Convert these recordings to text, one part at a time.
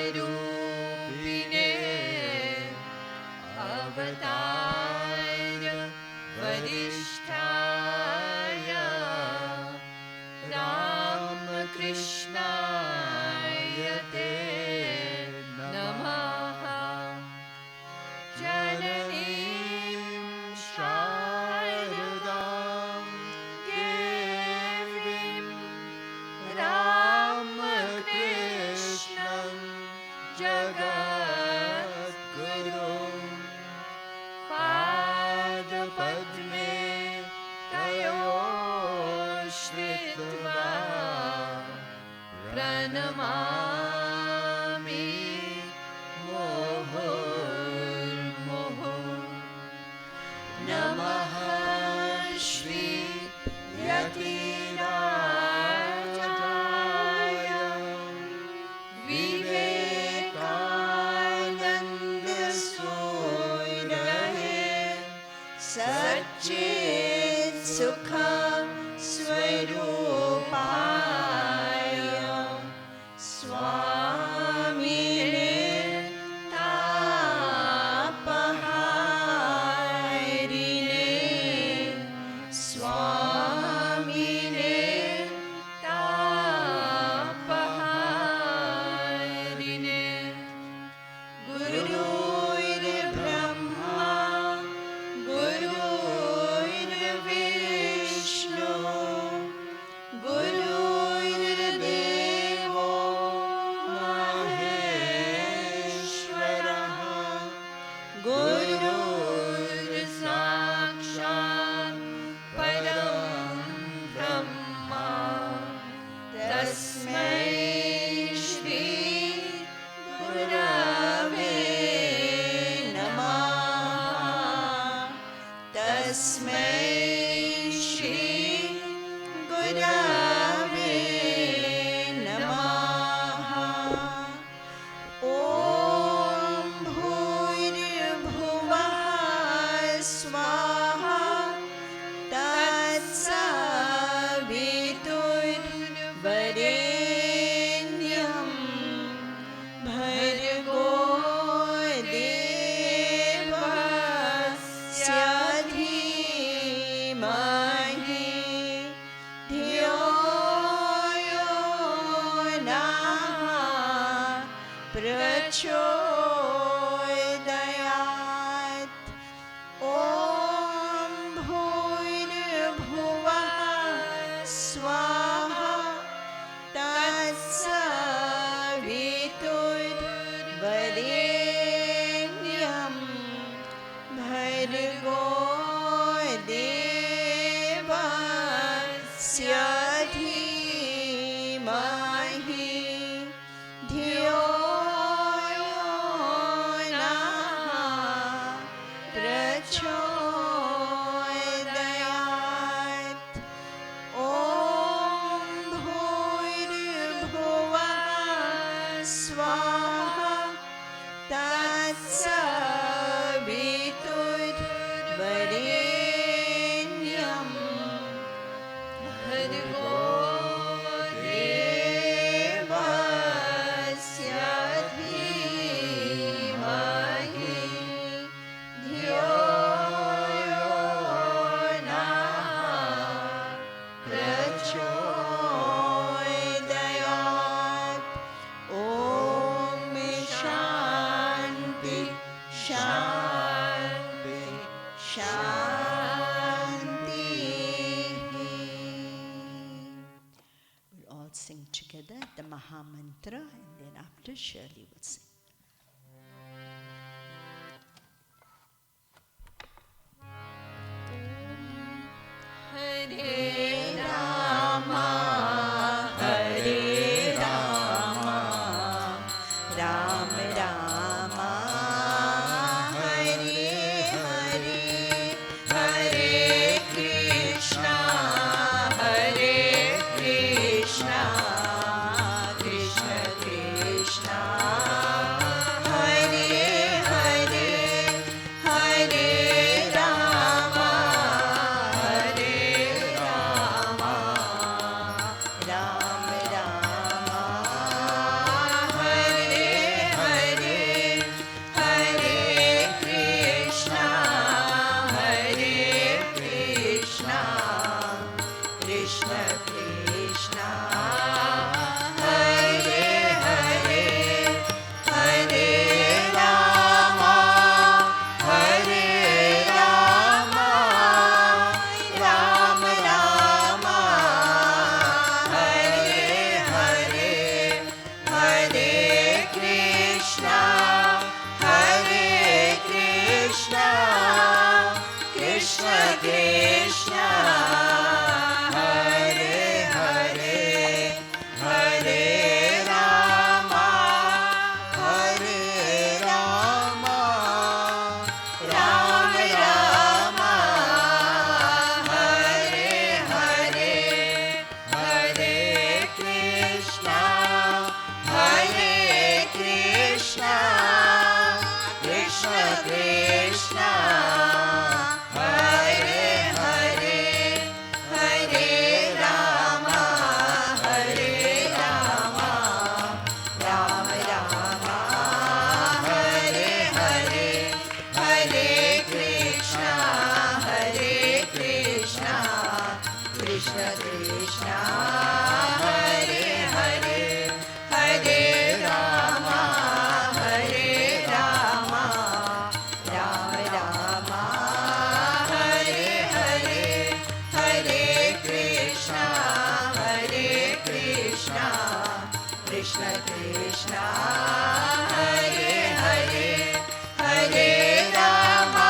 स्वरूपिणे अवतार वरिष्ठाय रामकृष्णाय ते नमः। जननीं शारदां देवीं रामकृष्णं जगद्गुरुं पादपद्मे तयोः श्रित्वा प्रणमामि मुहुर्मुहुः। नमः श्री यतिराजाय विवेकानन्द सूरये सच्चित् सुख स्वरूपाय स्वामिने तापहारिणे स्वामिने तापहारिणे। गुरुर्ब्रह्मा गुरुर्विष्णु गुरुर्देवो महेश्वरः गुरुर्साक्षात् परं ब्रह्मा तस्मै श्री गुरवे नमः। तस्मै श्री गुरवे नमः। ॐ भूर्भुवः स्वाहा तत्सवितुर्वरेण्यं भर्गो देवस्य धीमहि धियो यो नः प्रचोदयात्। ॐ भूर्भुवः स्वाहा तत्सवितुर्वरेण्यं भर्गो देवस्य धीमहि धियो यो नः प्रचोदयात्। ॐ भूर्भुवः स्वाहा तत्सवितुर्वरेण्यं भर्गो देवस्य धीमहि धियो यो नः प्रचोदयात्। ॐ शान्ति शान्ति शान्ति। We'll all sing together the Maha Mantra, and then after Shirley will sing. Hare Rama Hare Rama Rama Rama Hare Hare Hare Krishna Hare Krishna Krishna Krishna Hare Hare Hare Rama Hare Rama Rama Rama Hare Krishna, Hare Hare, Hare Rama,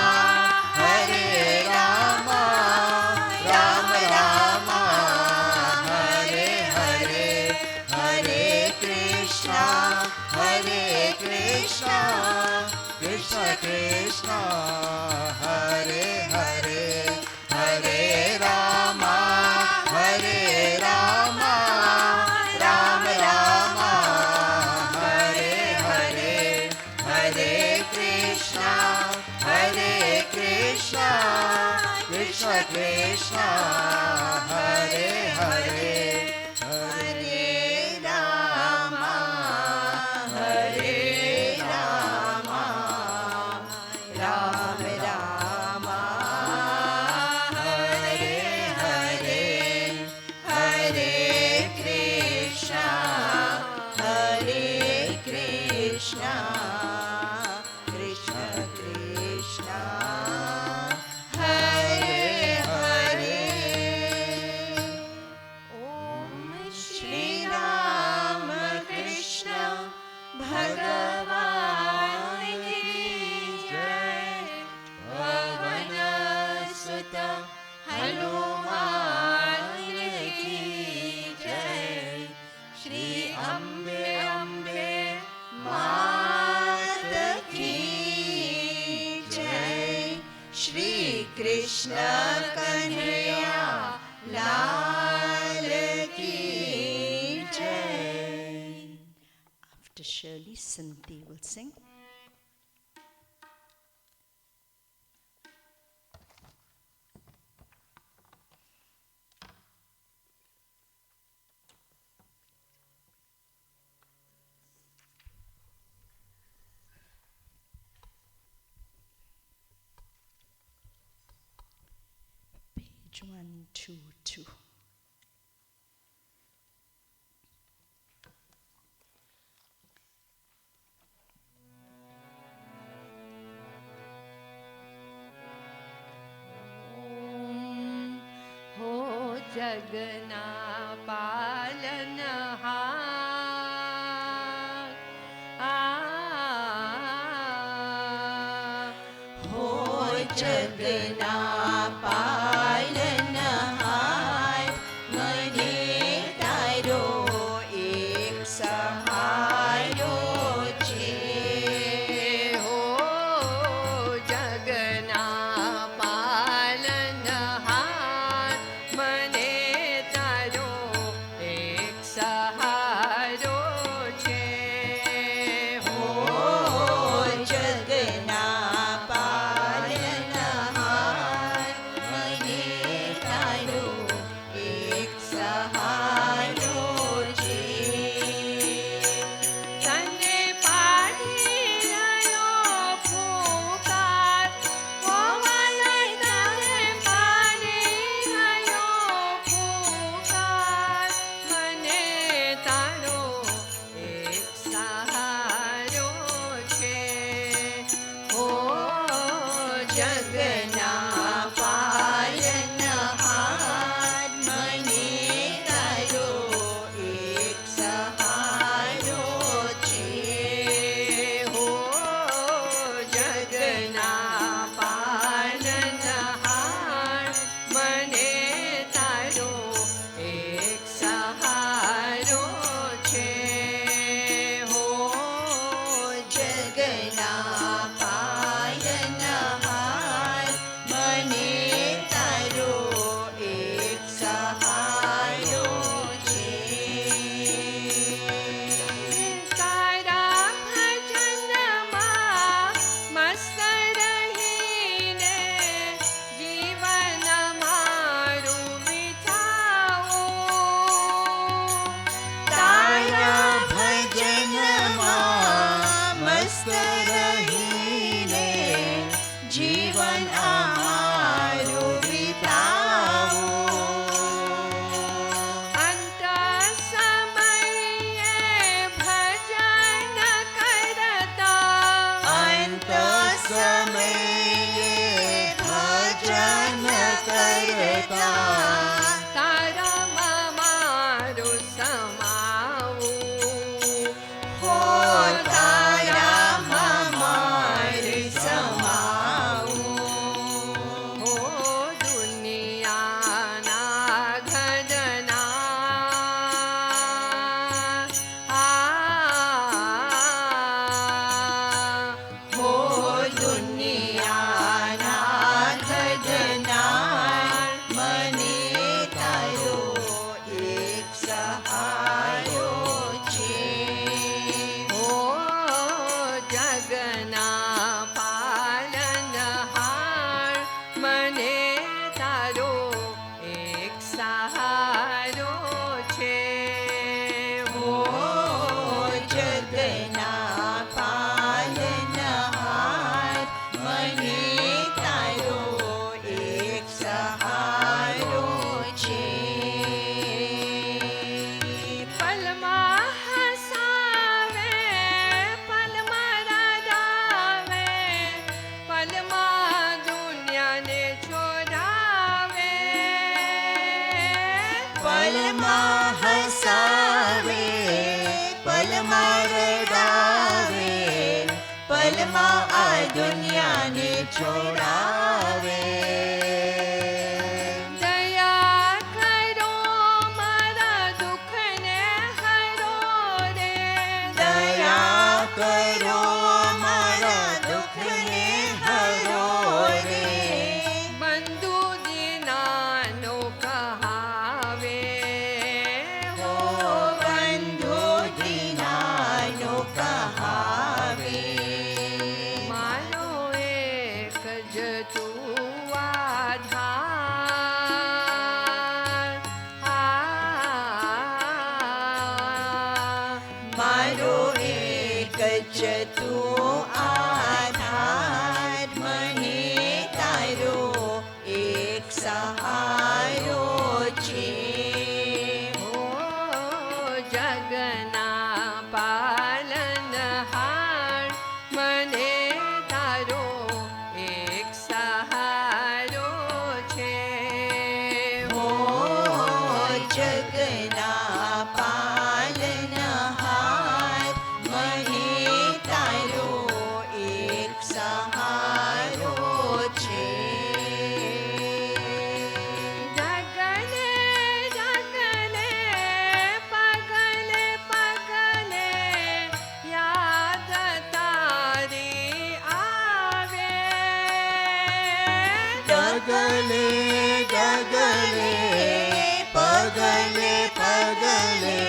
Hare Rama, Rama Rama, Hare Hare, Hare Krishna, Krishna Krishna, Hare Hare, Hare Rama, Hare Rama, Rama Rama, Hare Hare, Hare Krishna, Krishna Krishna, Hare Hare, Hare Rama, Hare Rama, Rama Rama, Hare Hare, Hare Krishna, Krishna Krishna Krishna, Hare Hare. Om Shri Ram Krishna Bhagavan ki jai, Pavan Sutta Hanuman ki jai, Shri Ambe Ambe Mat ki jai, Shri Krishna Kanhaiya Lal ki jai. After Shirley, Cynthia will sing. Page 122. हो जगना पालनहार, हो जगना पालनहार, મને તારો એક સહાયો છે. हो जगना पालनहार, मने तारो एक सहारो छे. हो જગના પાલનહાર, મને તારો એક સહાયો છે. તને પાડી રહ્યો ફૂંકાર, પવને તને પાડી રહ્યો ફૂંકાર, મને તારો એક સહારો છે. हो जगना पालनहार, મને તારો એક સહારો છે. हो जगना पालनहार, मने तारो एक सहारो छे. हो जगना पालनहार, પલમાં આ દુનિયાને છોડાવે. દયા કરો મારા દુઃખને હરો રે. દયા કરો મારા દુઃખને હરો રે. બંધુ દીનાનો કહાવે. હો બંધુ દીનાનો કહાવે. મારો એક જ તું આધાર. મારો એક જ તું આધાર. મને તારો એક સહારો છે. હો જગના પાલનહાર, મને તારો એક સહારો છે. હો જગના પાલનહાર, મને તારો એક સહારો છે. જગલે જગલે પગલે પગલે યાદ તારી આવે. ડગલે ડગલે પગલે પગલે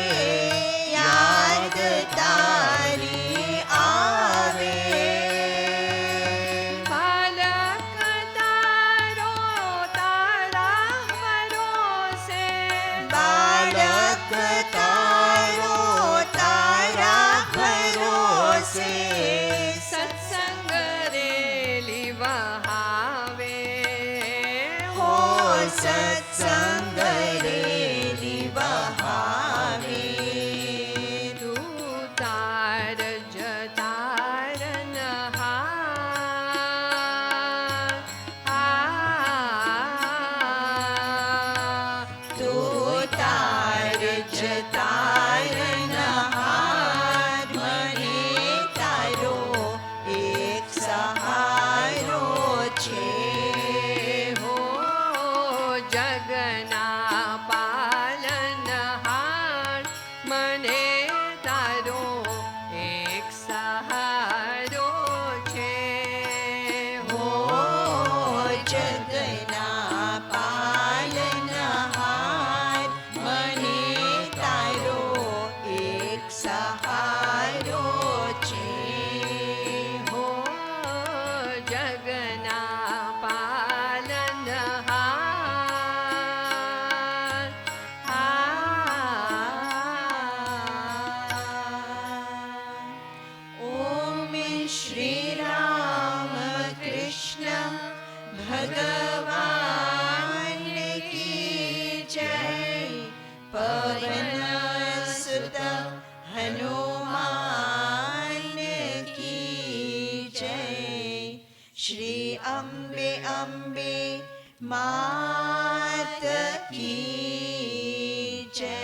યાદ તારી આવે. બાલક તારો તારા ભરોસે. બાળક તારો તારા ભરોસે. સત્સંગ રેલી વહાવે. હો સત્સંગ રેલી વહાવે. તું તાર જતારનહાર. તું તાર જતારનહાર, મને તારો એક સહારો છે. હો જગના પાલનહાર, મને તારો એક સહારો છે. હો જગના પાલનહાર, મને તારો એક સહારો છે. હો જગના પાલનહાર. ઓમ શ્રી રામ કૃષ્ણ ભગવાન કી જય. પવન સુત હનુમાન કી જય. શ્રી અંબે અંબે માત કી જય.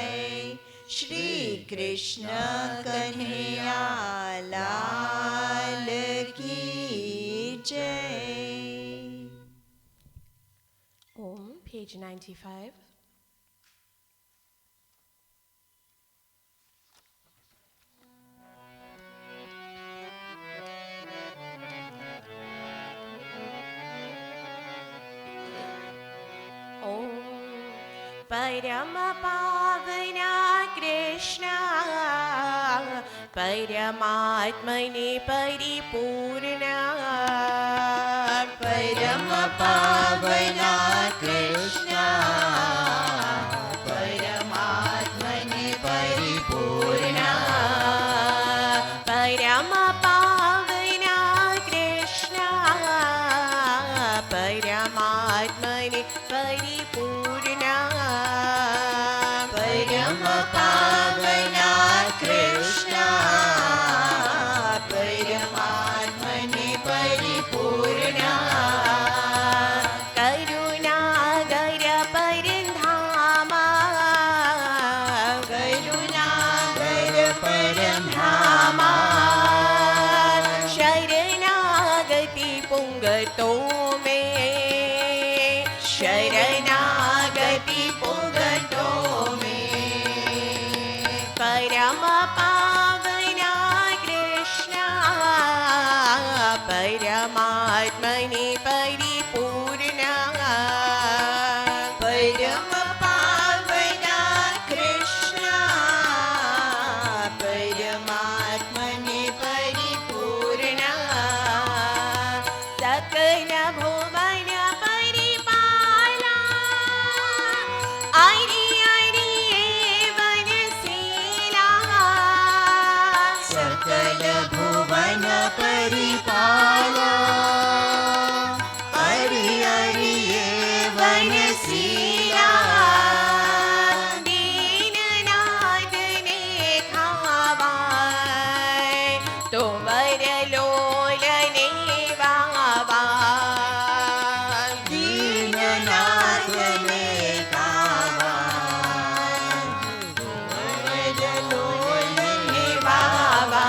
શ્રી કૃષ્ણ કન્હૈયા લાલ કી જય. Om, page 95. Om, Paramapavana Krishna, Paramatmane Paripurna, પરમ પાવના કૃષ્ણ, પરમાત્મને પરિપૂર્ણ. Paramapavana Krishna, Paramatmane Paripurna, પરમ પાવના કૃષ્ણ, પરમાત્મને પરિપૂર્ણ. Karuna Gara Parindha पुंगतों में, शरणागति पुंगतों में। परम पावना कृष्णा परमात्मने परिपूर्णा, परम पावना कृष्णा परमात्मने परिपूर्णा। सकल भुवन परिपाला, हरि हरि वनशीला। सकल भुवन परिपाला, हरि हरि वनशीला। दीननाथ ने खावा, तो वरलोलने वावा। दीननाथ ने गावा, वरलोलने वावा।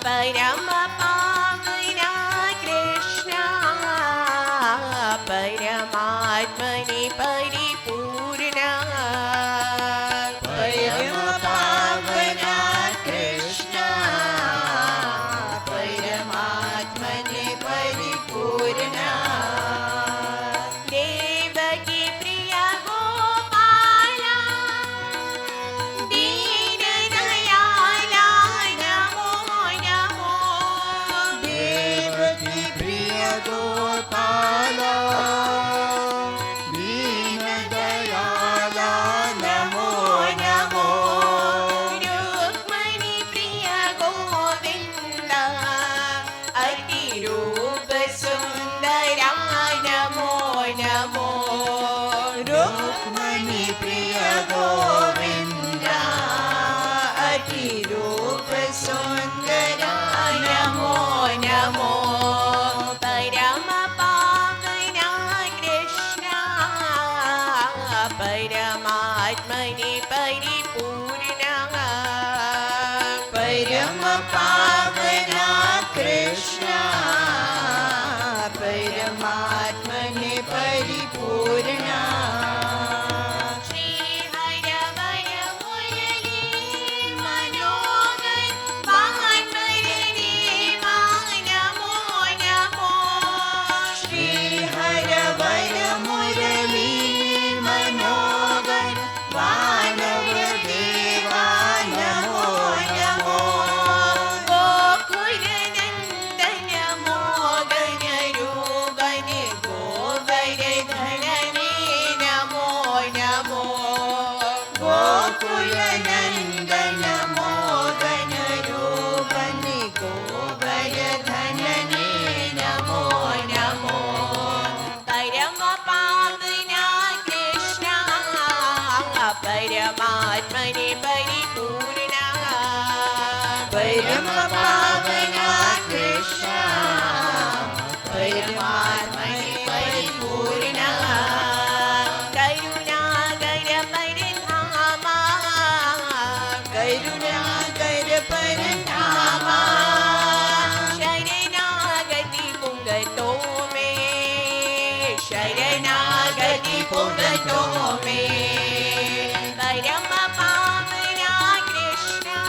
परम पावना कृष्णा परमात्मने परिपूर्णा, परम पावना कृष्णा परमात्मने परिपूर्णा। देवकी प्रिय गोपाला, दीन दयाला नमो नमो। देवकी प्रिय गोपाला, दीन दयाला नमो नमो। रुक्मणी प्रिय गोविंदा, अति रूप सुंदरा नमो नमो। रुक्मणी प्रिय गोविंदा, अति रूप सुंदरा नमो नमो। परम पावना कृष्णा परमात्मने परिपूर्णा, परम पावना कृष्णा परमात्मने परिपूर्णा। श्री हर वर मुरली मनोहर वाहन देवा नमो नमो। श्री हर वर मुरली मनोहर वानव देवा नमो नमो। गोकुल नंदन मोगन रूबन गोवर्धन नमो नमो। गोकुल नंदन मोदन रूपन गोवर्धन नमो नमो। परम पावना कृष्णा परमात्मने परिपूर्णा, परम पावना कृष्णा परमात्मने परिपूर्णा। करुणाकर परधामा, करुणाकर परधामा, शरणागति पुंगतों में, शरणागति पुंगतों में। परम पावना कृष्णा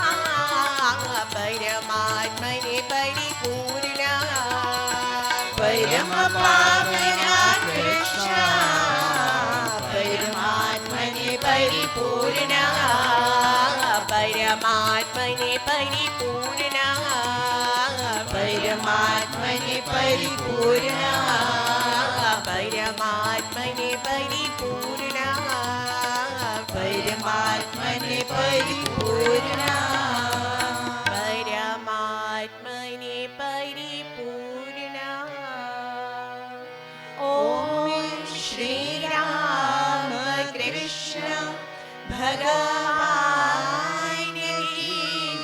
परमात्मने परिपूर्णा, परम पावना कृष्णा परमात्मने परिपूर्णा। परमात्मने परिपूर्णा, परमात्मने परिपूर्णा। परमात्मने परिपूर्णा, परमात्मने परिपूर्णा। परमात्मने परिपूर्णा। ॐ श्री राम कृष्ण भगवान की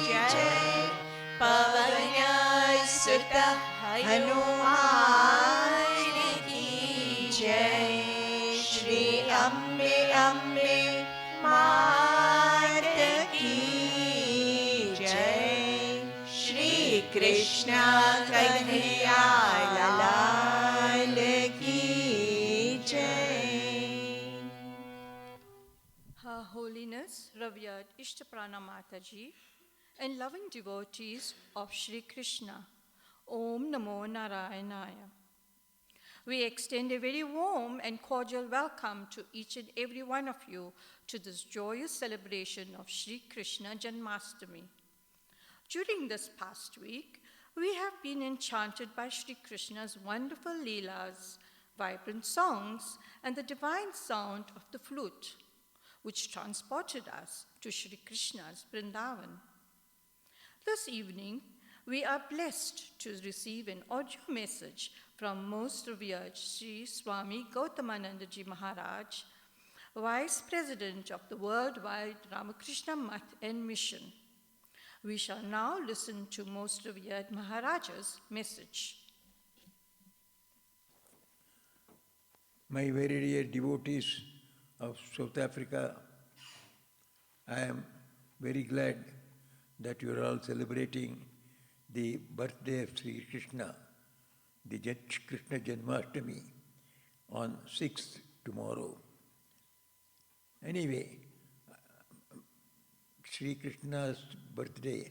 जय। पवन सुत हनुमान की जय। श्री अम्बे अम्बे मात की जय। Shri Krishna Kanhaiya Lal Ki Jai. Her Holiness Revered Ishtaprana Mataji and loving devotees of Sri Krishna, Om Namo Narayanaya. We extend a very warm and cordial welcome to each and every one of you to this joyous celebration of Sri Krishna Janmashtami. During this past week, we have been enchanted by Sri Krishna's wonderful leelas, vibrant songs, and the divine sound of the flute, which transported us to Sri Krishna's Vrindavan. This evening, we are blessed to receive an audio message from Most Revered Sri Swami Gautamananda Ji Maharaj, Vice President of the Worldwide Ramakrishna Math and Mission. We shall now listen to Most Revered Maharaja's message. My very dear devotees of South Africa, I am very glad that you are all celebrating the birthday of Sri Krishna, the Krishna Janmashtami, on 6th tomorrow. Anyway, Sri Krishna's birthday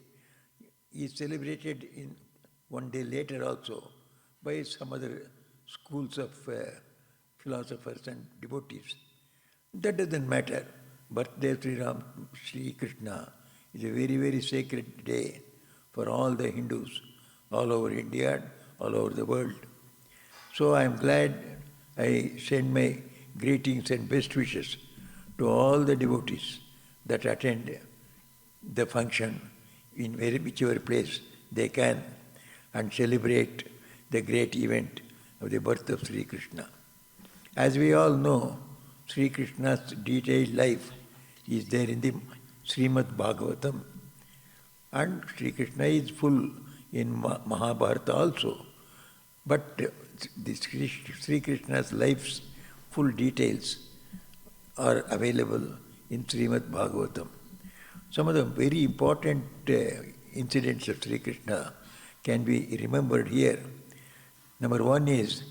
is celebrated in one day later also by some other schools of philosophers and devotees. That doesn't matter. Birthday of Sri Krishna is a very, very sacred day for all the Hindus all over India, all over the world. So I am glad I send my greetings and best wishes to all the devotees that attend the function in whichever place they can and celebrate the great event of the birth of Sri Krishna. As we all know, Sri Krishna's detailed life is there in the Srimad Bhagavatam, and Sri Krishna is full in Mahabharata also. But the Sri Krishna's life's full details are available in Srimad Bhagavatam. Some of the very important incidents of Sri Krishna can be remembered here. Number one is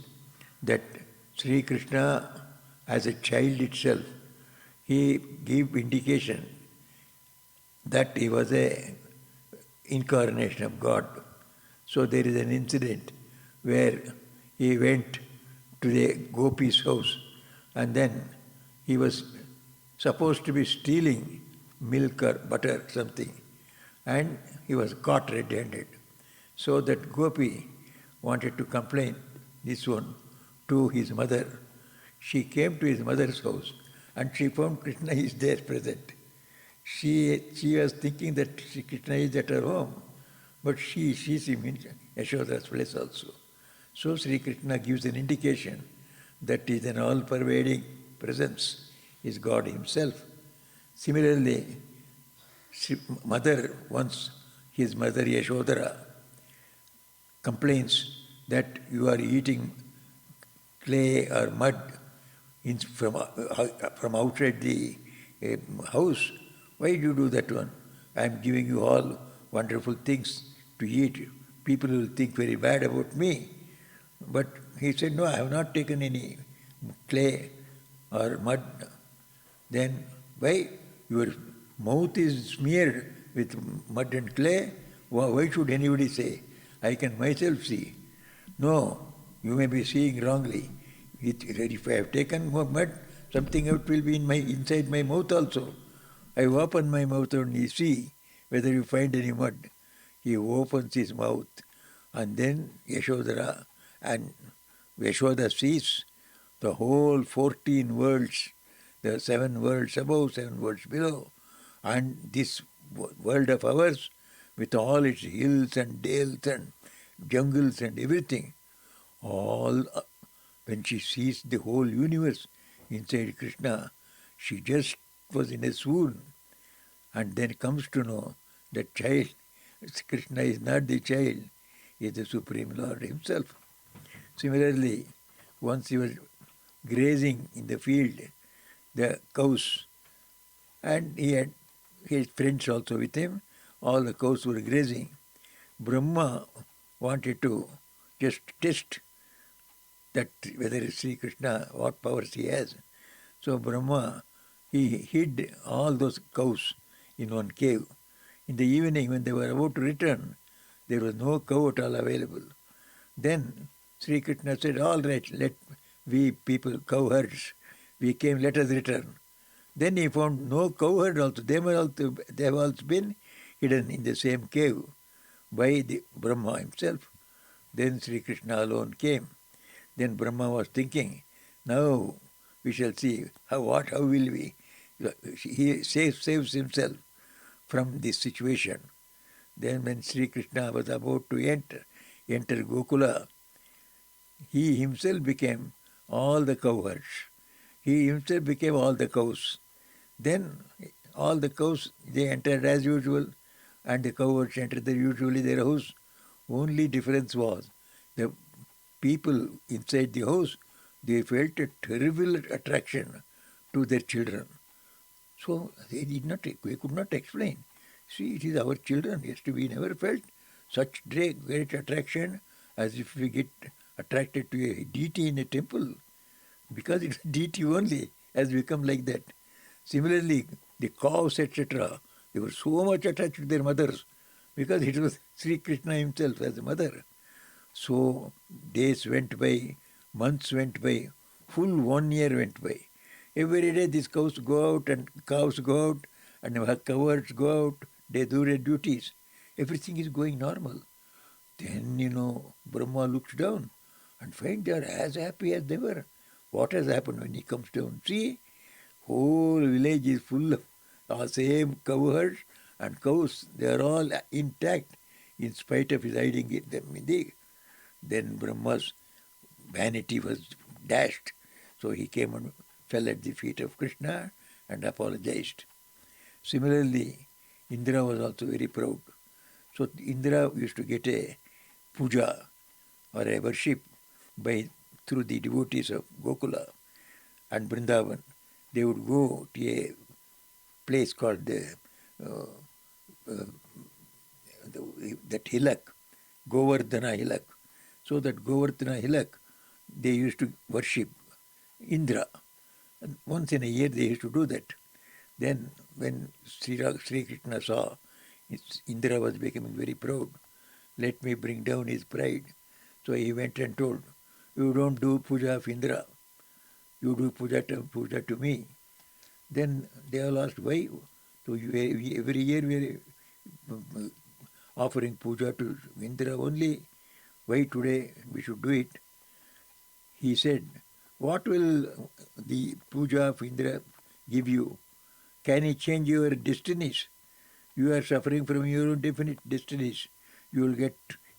that Sri Krishna, as a child itself, he gave indication that he was an incarnation of God. So there is an incident where he went to the Gopi's house and then he was supposed to be stealing milk or butter, something, and he was caught red-handed. So that Gopi wanted to complain this one to his mother. She came to his mother's house and she found Krishna is there present. She was thinking that Sri Krishna is at her home, but she sees him in Yashoda's place also. So Sri Krishna gives an indication that is an all-pervading presence, is God himself. Similarly, his mother Yashodhara complains that you are eating clay or mud from outside the house. Why do you do that one? I am giving you all wonderful things to eat. People will think very bad about me. But he said, no, I have not taken any clay or mud. Then why? Your mouth is smeared with mud and clay. Why should anybody say? I can myself see. No, you may be seeing wrongly. If I have taken mud, something else will be inside my mouth also. I open my mouth and you see whether you find any mud. He opens his mouth and then Yashodhara and Yashoda sees the whole 14 worlds, the 7 worlds above, 7 worlds below, and this world of ours with all its hills and dales and jungles and everything, all when she sees the whole universe inside Krishna, she just was in a swoon, and then comes to know that child, Krishna is not the child, he is the Supreme Lord himself. Similarly, once he was grazing in the field, the cows, and he had his friends also with him, all the cows were grazing. Brahma wanted to just test that whether Sri Krishna, what powers he has. So Brahma, he hid all those cows in one cave. In the evening, when they were about to return, there was no cow at all available. Then Sri Krishna said, all right, let we people, cowherds, we came, let us return. Then he found no cowherd also. They have also been hidden in the same cave by the Brahma himself. Then Sri Krishna alone came. Then Brahma was thinking, now we shall see how will we. He saves himself from this situation. Then when Sri Krishna was about to enter Gokula, he himself became all the cowherds. He himself became all the cows. Then all the cows, they entered as usual, and the cowherds entered usually their house. Only difference was the people inside the house, they felt a terrible attraction to their children. So they could not explain. See, it is our children. Yesterday we never felt such great attraction as if we get attracted to a deity in a temple. Because it's a deity only has become like that. Similarly, the cows, etc., they were so much attached to their mothers because it was Sri Krishna himself as a mother. So days went by, months went by, full 1 year went by. Every day these cows go out and cows go out and cowards go out, they do their duties. Everything is going normal. Then, Brahma looks down and finds they are as happy as they were. What has happened when he comes down? See, whole village is full of the same cowherds and cows. They are all intact in spite of his hiding them in the. Then Brahma's vanity was dashed. So he came and fell at the feet of Krishna and apologized. Similarly, Indra was also very proud. So Indra used to get a puja or a worship through the devotees of Gokula and Vrindavan. They would go to a place called that hillock, Govardhana hillock. So that Govardhana hillock, they used to worship Indra. And once in a year they used to do that. Then when Sri Krishna saw Indra was becoming very proud, let me bring down his pride. So he went and told, you don't do puja of Indra. You do puja to me. Then they all asked, why? So every year we are offering puja to Indra only. Why today we should do it? He said, what will the puja of Indra give you? Can it change your destinies? You are suffering from your own definite destinies. You will get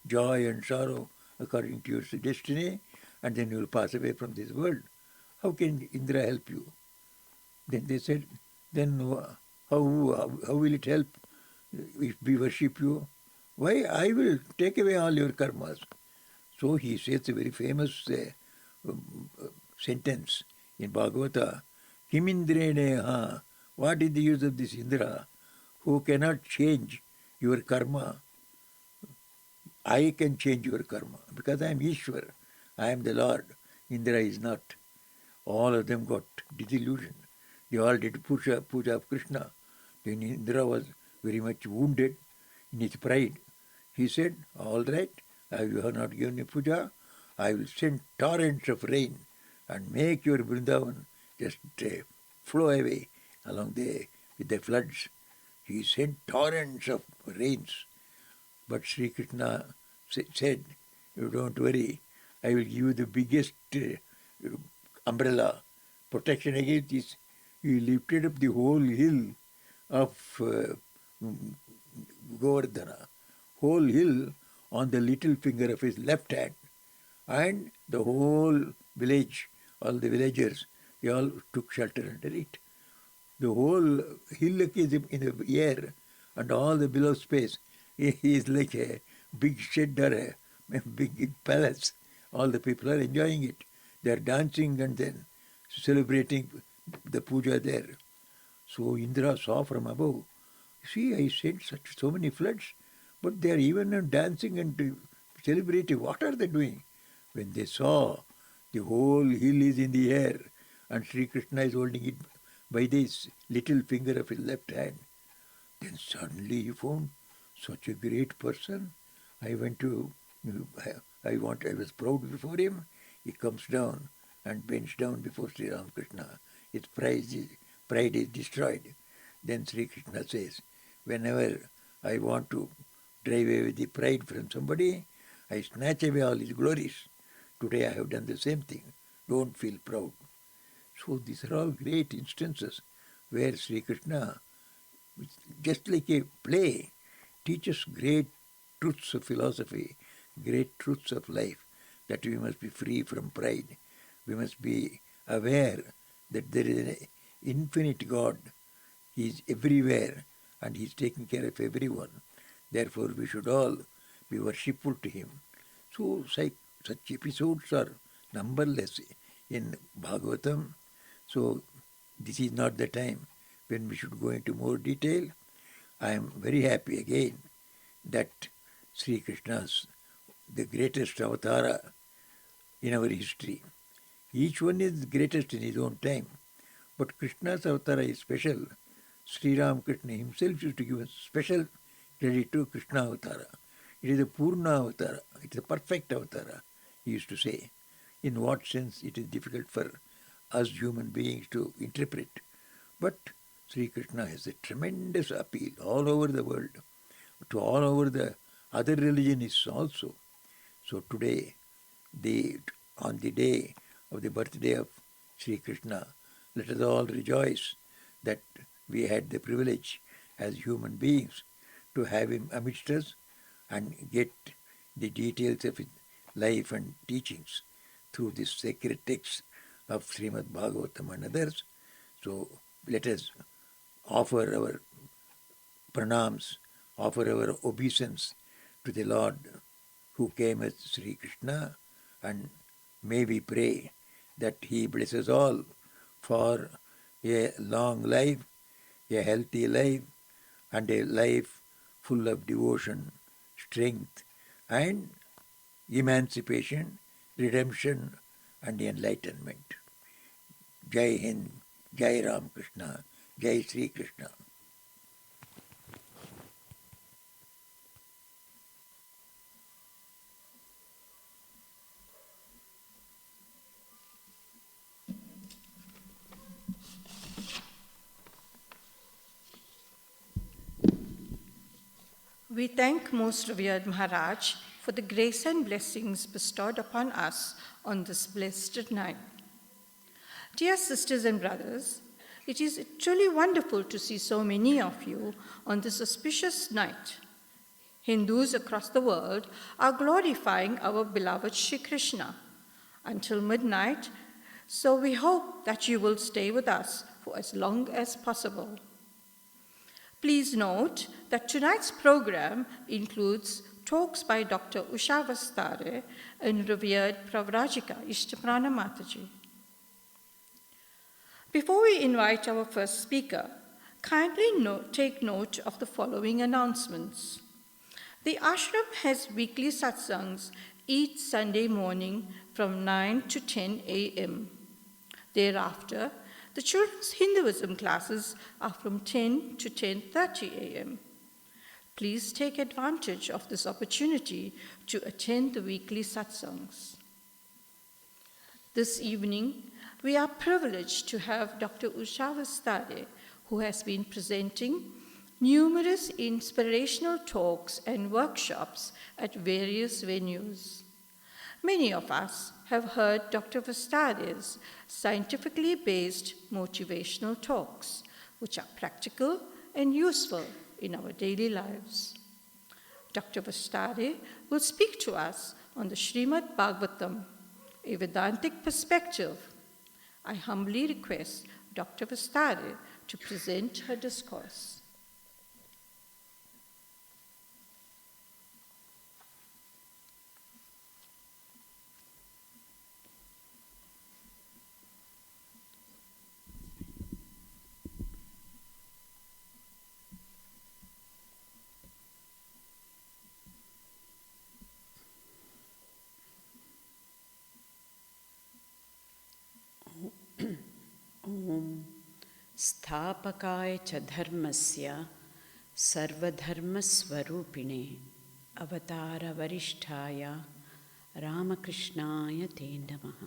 joy and sorrow according to your destiny, and then you will pass away from this world. How can Indra help you? Then they said, then how will it help if we worship you? Why? I will take away all your karmas. So he says a very famous sentence in Bhagavata, Kim Indrene ha. What is the use of this Indra who cannot change your karma? I can change your karma because I am Ishwar. I am the Lord. Indra is not. All of them got disillusioned. They all did puja of Krishna. Then Indra was very much wounded in his pride. He said, all right, you have not given me puja. I will send torrents of rain and make your Vrindavan just flow away along with the floods. He sent torrents of rains. But Sri Krishna said, you don't worry, I will give you the biggest umbrella, protection against this. He lifted up the whole hill of Govardhana, whole hill on the little finger of his left hand. And the whole village, all the villagers, they all took shelter under it. The whole hillock is in the air, and all the below space is like a big shed or a big palace. All the people are enjoying it. They are dancing and then celebrating the puja there. So Indra saw from above, see, I sent so many floods. But they are even dancing and celebrating. What are they doing? When they saw the whole hill is in the air and Sri Krishna is holding it by this little finger of his left hand, then suddenly he found such a great person. I was proud before him. He comes down and bends down before Sri Ramakrishna. His pride is destroyed. Then Sri Krishna says, whenever I want to drive away the pride from somebody, I snatch away all his glories. Today I have done the same thing. Don't feel proud. So these are all great instances where Sri Krishna, just like a play, teaches great truths of philosophy, great truths of life, that we must be free from pride. We must be aware that there is an infinite God. He is everywhere and He is taking care of everyone. Therefore, we should all be worshipful to Him. So, such episodes are numberless in Bhagavatam. So, this is not the time when we should go into more detail. I am very happy again that Sri Krishna's the greatest avatara in our history. Each one is greatest in his own time. But Krishna's avatara is special. Sri Ramakrishna himself used to give a special credit to Krishna avatara. It is a Purna avatara. It is a perfect avatara, he used to say. In what sense it is difficult for us human beings to interpret. But Sri Krishna has a tremendous appeal all over the world, to all over the other religions also. So today, on the day of the birthday of Sri Krishna, let us all rejoice that we had the privilege as human beings to have him amidst us and get the details of his life and teachings through this sacred text of Srimad Bhagavatam and others. So let us offer our pranams, offer our obeisance to the Lord who came as Sri Krishna, and may we pray that He blesses all for a long life, a healthy life, and a life full of devotion, strength, and emancipation, redemption, and enlightenment. Jai Hind, Jai Ram Krishna, Jai Sri Krishna. We thank most revered Maharaj for the grace and blessings bestowed upon us on this blessed night. Dear sisters and brothers, it is truly wonderful to see so many of you on this auspicious night. Hindus across the world are glorifying our beloved Shri Krishna until midnight, so we hope that you will stay with us for as long as possible. Please note that tonight's program includes talks by Dr. Usha Vastare and revered Pravrajika Ishtaprana Mataji. Before we invite our first speaker, kindly take note of the following announcements. The ashram has weekly satsangs each Sunday morning from 9 to 10 a.m. Thereafter, the children's Hinduism classes are from 10 to 10:30 a.m. Please take advantage of this opportunity to attend the weekly satsangs. This evening, we are privileged to have Dr. Usha Vastare, who has been presenting numerous inspirational talks and workshops at various venues. Many of us have heard Dr. Vastare's scientifically based motivational talks, which are practical and useful in our daily lives. Dr. Vastare will speak to us on the Srimad Bhagavatam, a Vedantic perspective. I humbly request Dr. Vastare to present her discourse. स्थापकाय च धर्मस्य सर्वधर्मस्वरूपिणे अवतारवरिष्ठाय रामकृष्णाय ते नमः.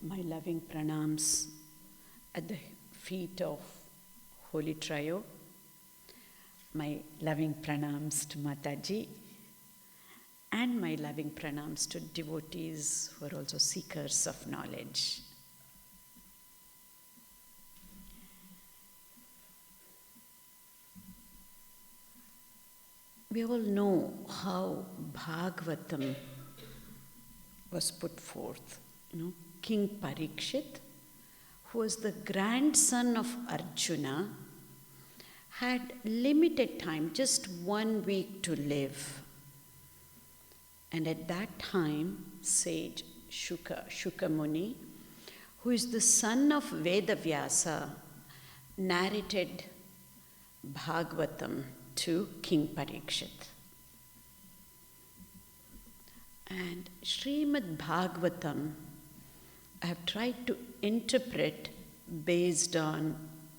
My loving pranams at the feet of Holy Trio. My loving pranams to Mataji, and my loving pranams to devotees who are also seekers of knowledge. We all know how Bhagavatam was put forth. King Parikshit, who was the grandson of Arjuna, had limited time, just 1 week to live. And at that time, sage Shuka Muni, who is the son of Vedavyasa, narrated Bhagavatam to King Parikshit. And Srimad Bhagavatam I have tried to interpret based on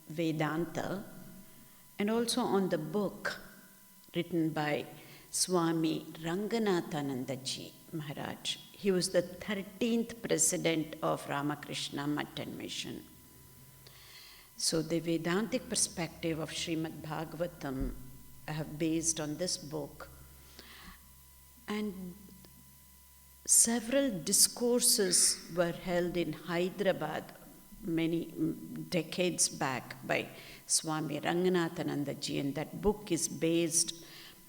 Vedanta and also on the book written by Swami Ranganathanandaji Maharaj. He was the 13th president of Ramakrishna Math and Mission. So the Vedantic perspective of Srimad Bhagavatam I have based on this book, and several discourses were held in Hyderabad many decades back by Swami Ranganathanandaji, and that book is based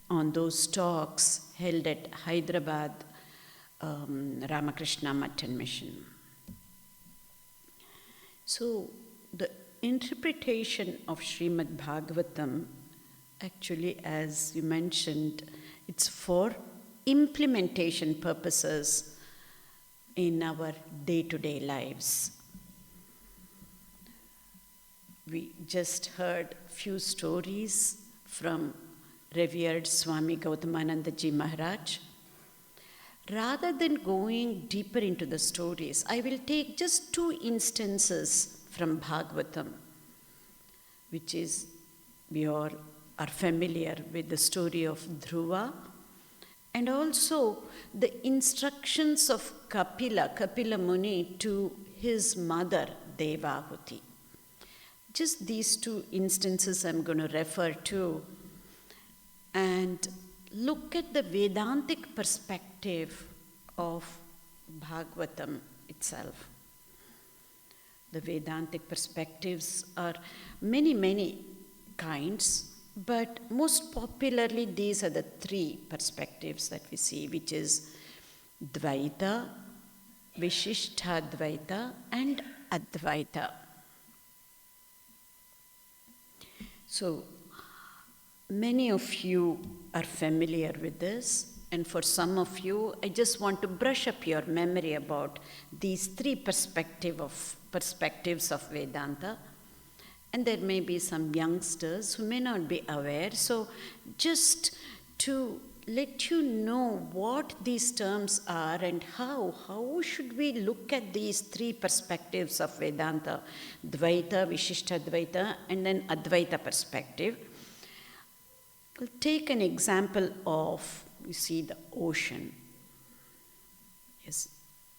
on those talks held at Hyderabad Ramakrishna Math and Mission. So the interpretation of Srimad Bhagavatam, actually, as you mentioned, it's for implementation purposes in our day-to-day lives. We just heard few stories from revered Swami Gautamanandaji Maharaj. Rather than going deeper into the stories, I will take just 2 instances from Bhagavatam, which is, we all are familiar with the story of Dhruva, and also the instructions of Kapila Muni to his mother Devahuti. Just these 2 instances I'm going to refer to and look at the Vedantic perspective of Bhagavatam itself. The Vedantic perspectives are many kinds, but most popularly these are the 3 perspectives that we see, which is Dvaita, Vishishtadvaita and Advaita. So many of you are familiar with this, and for some of you, I just want to brush up your memory about these 3 perspectives of Vedanta. And there may be some youngsters who may not be aware. So just to let you know what these terms are and how should we look at these 3 perspectives of Vedanta, Dvaita, Vishishtadvaita, and then Advaita perspective. We'll take an example of, you see, the ocean. Yes,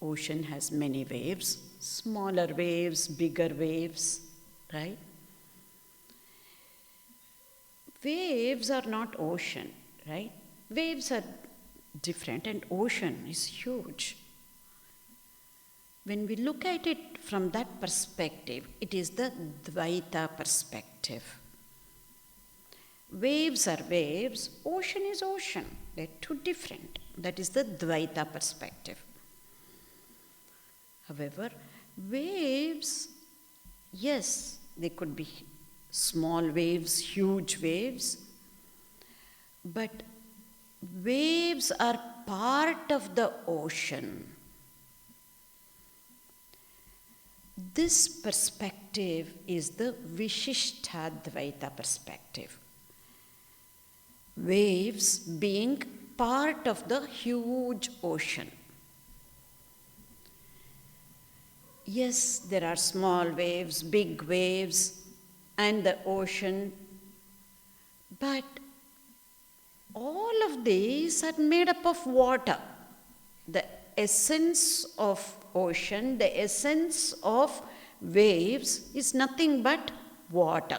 ocean has many waves, smaller waves, bigger waves, right? Waves are not ocean, right? Waves are different and ocean is huge. When we look at it from that perspective, it is the Dvaita perspective. Waves are waves, ocean is ocean. They're 2 different. That is the Dvaita perspective. However, waves, yes, they could be small waves, huge waves, but waves are part of the ocean. This perspective is the Vishishtadvaita perspective. Waves being part of the huge ocean. Yes, there are small waves, big waves, and the ocean, but all of these are made up of water. The essence of ocean, the essence of waves is nothing but water.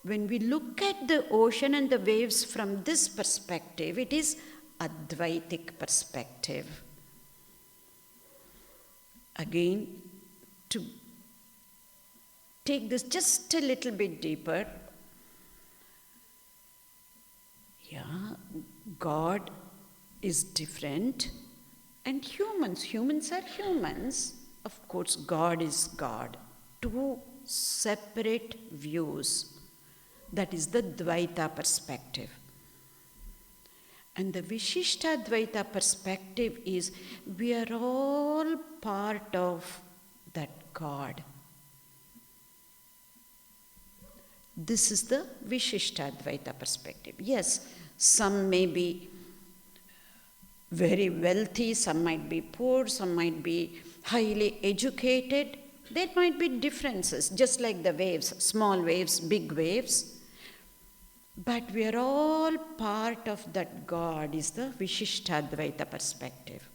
When we look at the ocean and the waves from this perspective, it is Advaitic perspective. Again, to take this just a little bit deeper, God is different and humans are humans. Of course, God is God. Two separate views. That is the Dvaita perspective. And the Vishishtadvaita perspective is we are all part of that God. This is the Vishishtadvaita perspective. Yes, some may be very wealthy, some might be poor, some might be highly educated. There might be differences, just like the waves, small waves, big waves. But we are all part of that God is the Vishishtadvaita perspective.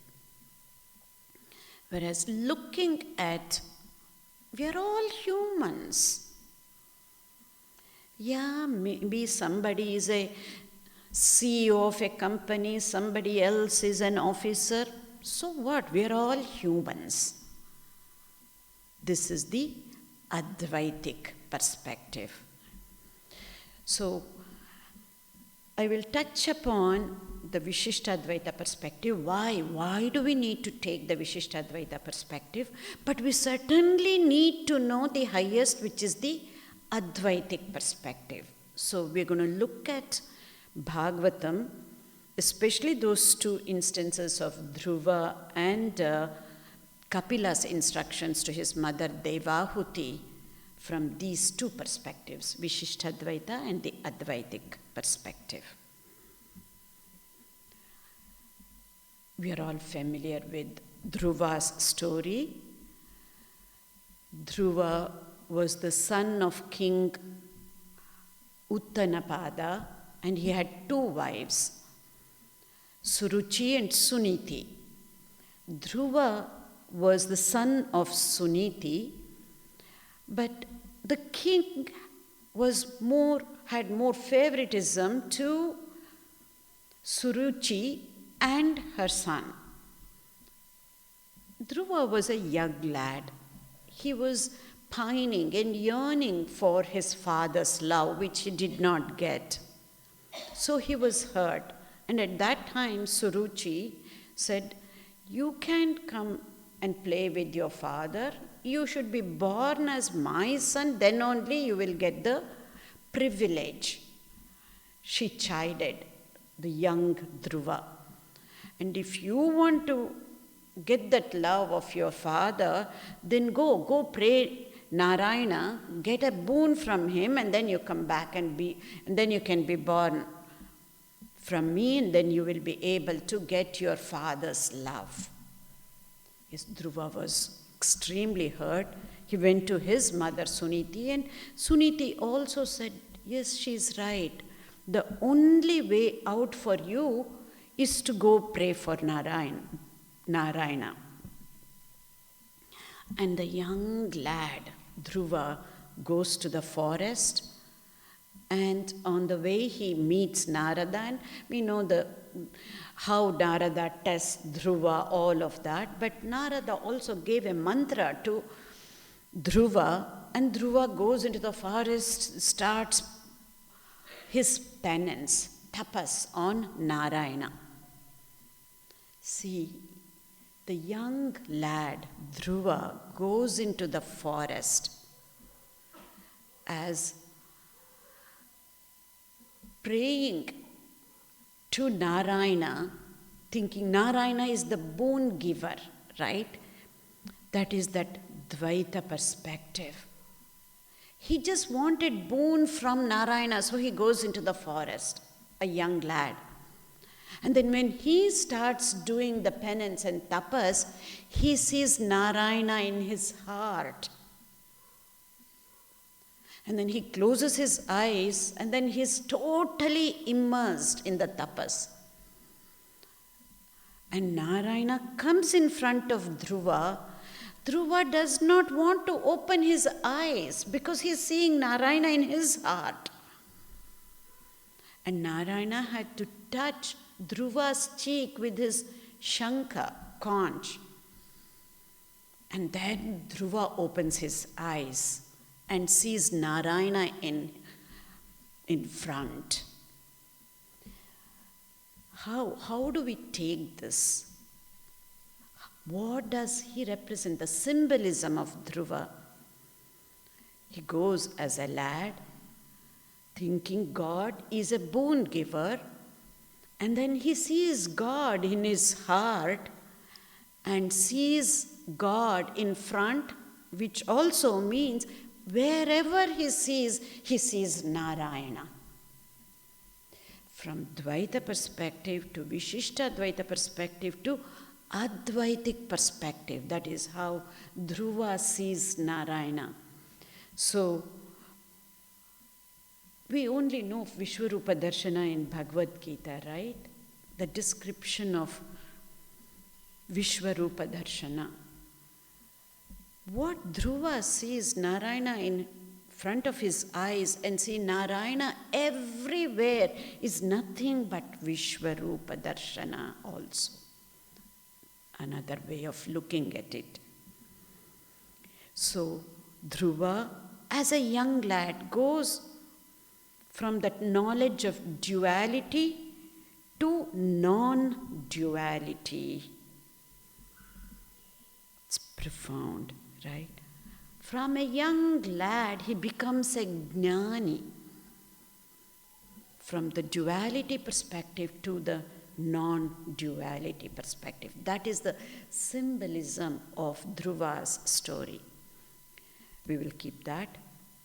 Whereas looking at, we are all humans. Yeah, maybe somebody is a CEO of a company, somebody else is an officer. So what? We are all humans. This is the Advaitic perspective. So, I will touch upon the Vishishtadvaita perspective. Why? Why do we need to take the Vishishtadvaita perspective? But we certainly need to know the highest, which is the Advaitic perspective. So we're going to look at Bhagavatam, especially those two instances of Dhruva and Kapila's instructions to his mother Devahuti from these two perspectives, Vishishtadvaita and the Advaitic perspective. We are all familiar with Dhruva's story. Dhruva was the son of King Uttanapada, and he had two wives, Suruchi and Suniti. Dhruva was the son of Suniti, but the king had more favoritism to Suruchi and her son. Dhruva was a young lad. He was pining and yearning for his father's love, which he did not get. So he was hurt. And at that time, Suruchi said, "You can't come and play with your father. You should be born as my son, then only you will get the privilege." She chided the young Dhruva. And if you want to get that love of your father, then go pray Narayana, get a boon from him, and then you come back and then you can be born from me, and then you will be able to get your father's love. Yes, Dhruva was extremely hurt. He went to his mother Suniti, and Suniti also said, "Yes, she's right. The only way out for you is to go pray for Narayana. And the young lad, Dhruva, goes to the forest, and on the way he meets Narada, and we know how Narada tests Dhruva, all of that, but Narada also gave a mantra to Dhruva, and Dhruva goes into the forest, starts his penance, tapas on Narayana. See, the young lad, Dhruva, goes into the forest as praying to Narayana, thinking Narayana is the boon giver, right? That is that Dvaita perspective. He just wanted boon from Narayana, so he goes into the forest, a young lad. And then when he starts doing the penance and tapas, he sees Narayana in his heart. And then he closes his eyes and then he is totally immersed in the tapas. And Narayana comes in front of Dhruva. Dhruva does not want to open his eyes because he is seeing Narayana in his heart. And Narayana had to touch Dhruva's cheek with his shankha, conch. And then Dhruva opens his eyes and sees Narayana in front. How do we take this? What does he represent? The symbolism of Dhruva. He goes as a lad, thinking God is a boon giver, and then he sees God in his heart and sees God in front, which also means wherever he sees Narayana. From Dvaita perspective to Vishishta Dvaita perspective to Advaitic perspective, that is how Dhruva sees Narayana. So, we only know Vishwarupa Darshana in Bhagavad Gita, right? The description of Vishwarupa Darshana. What Dhruva sees Narayana in front of his eyes and see Narayana everywhere is nothing but Vishwarupa Darshana also. Another way of looking at it. So, Dhruva, as a young lad, goes from that knowledge of duality to non-duality. It's profound, right? From a young lad, he becomes a jnani. From the duality perspective to the non-duality perspective. That is the symbolism of Dhruva's story. We will keep that.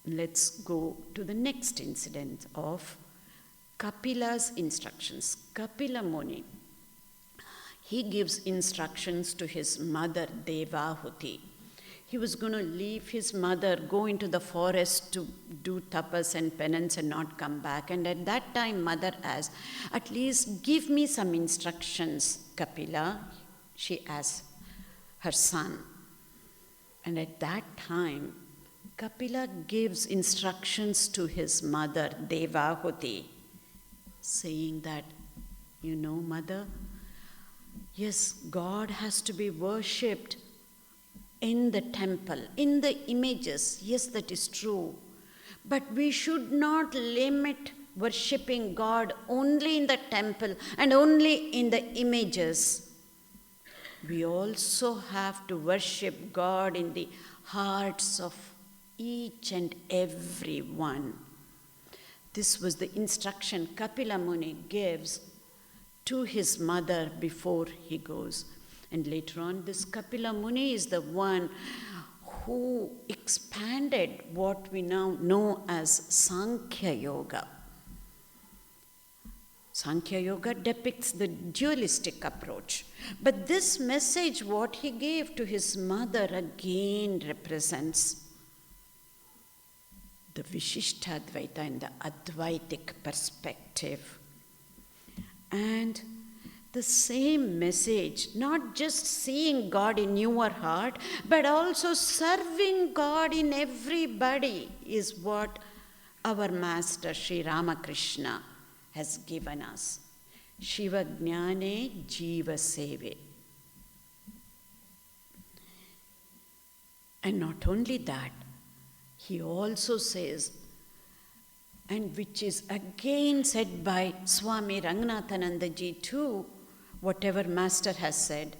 Let's go to the next incident of Kapila's instructions. Kapila Muni, he gives instructions to his mother Devahuti. He was going to leave his mother, go into the forest to do tapas and penance and not come back. And at that time, mother asked, at least give me some instructions, Kapila, she asked her son. And at that time, Kapila gives instructions to his mother, Devahuti, saying that, you know, mother, yes, God has to be worshipped in the temple, in the images. Yes, that is true. But we should not limit worshipping God only in the temple and only in the images. We also have to worship God in the hearts of each and every one. This was the instruction Kapila Muni gives to his mother before he goes. And later on, this Kapila Muni is the one who expanded what we now know as Sankhya Yoga. Sankhya Yoga depicts the dualistic approach. But this message, what he gave to his mother, again represents the Vishishtadvaita and the Advaitic perspective. And the same message, not just seeing God in your heart, but also serving God in everybody, is what our Master Sri Ramakrishna has given us. Shiva Jnane Jiva Seve. And not only that, he also says, and which is again said by Swami Ranganathanandaji too, whatever Master has said.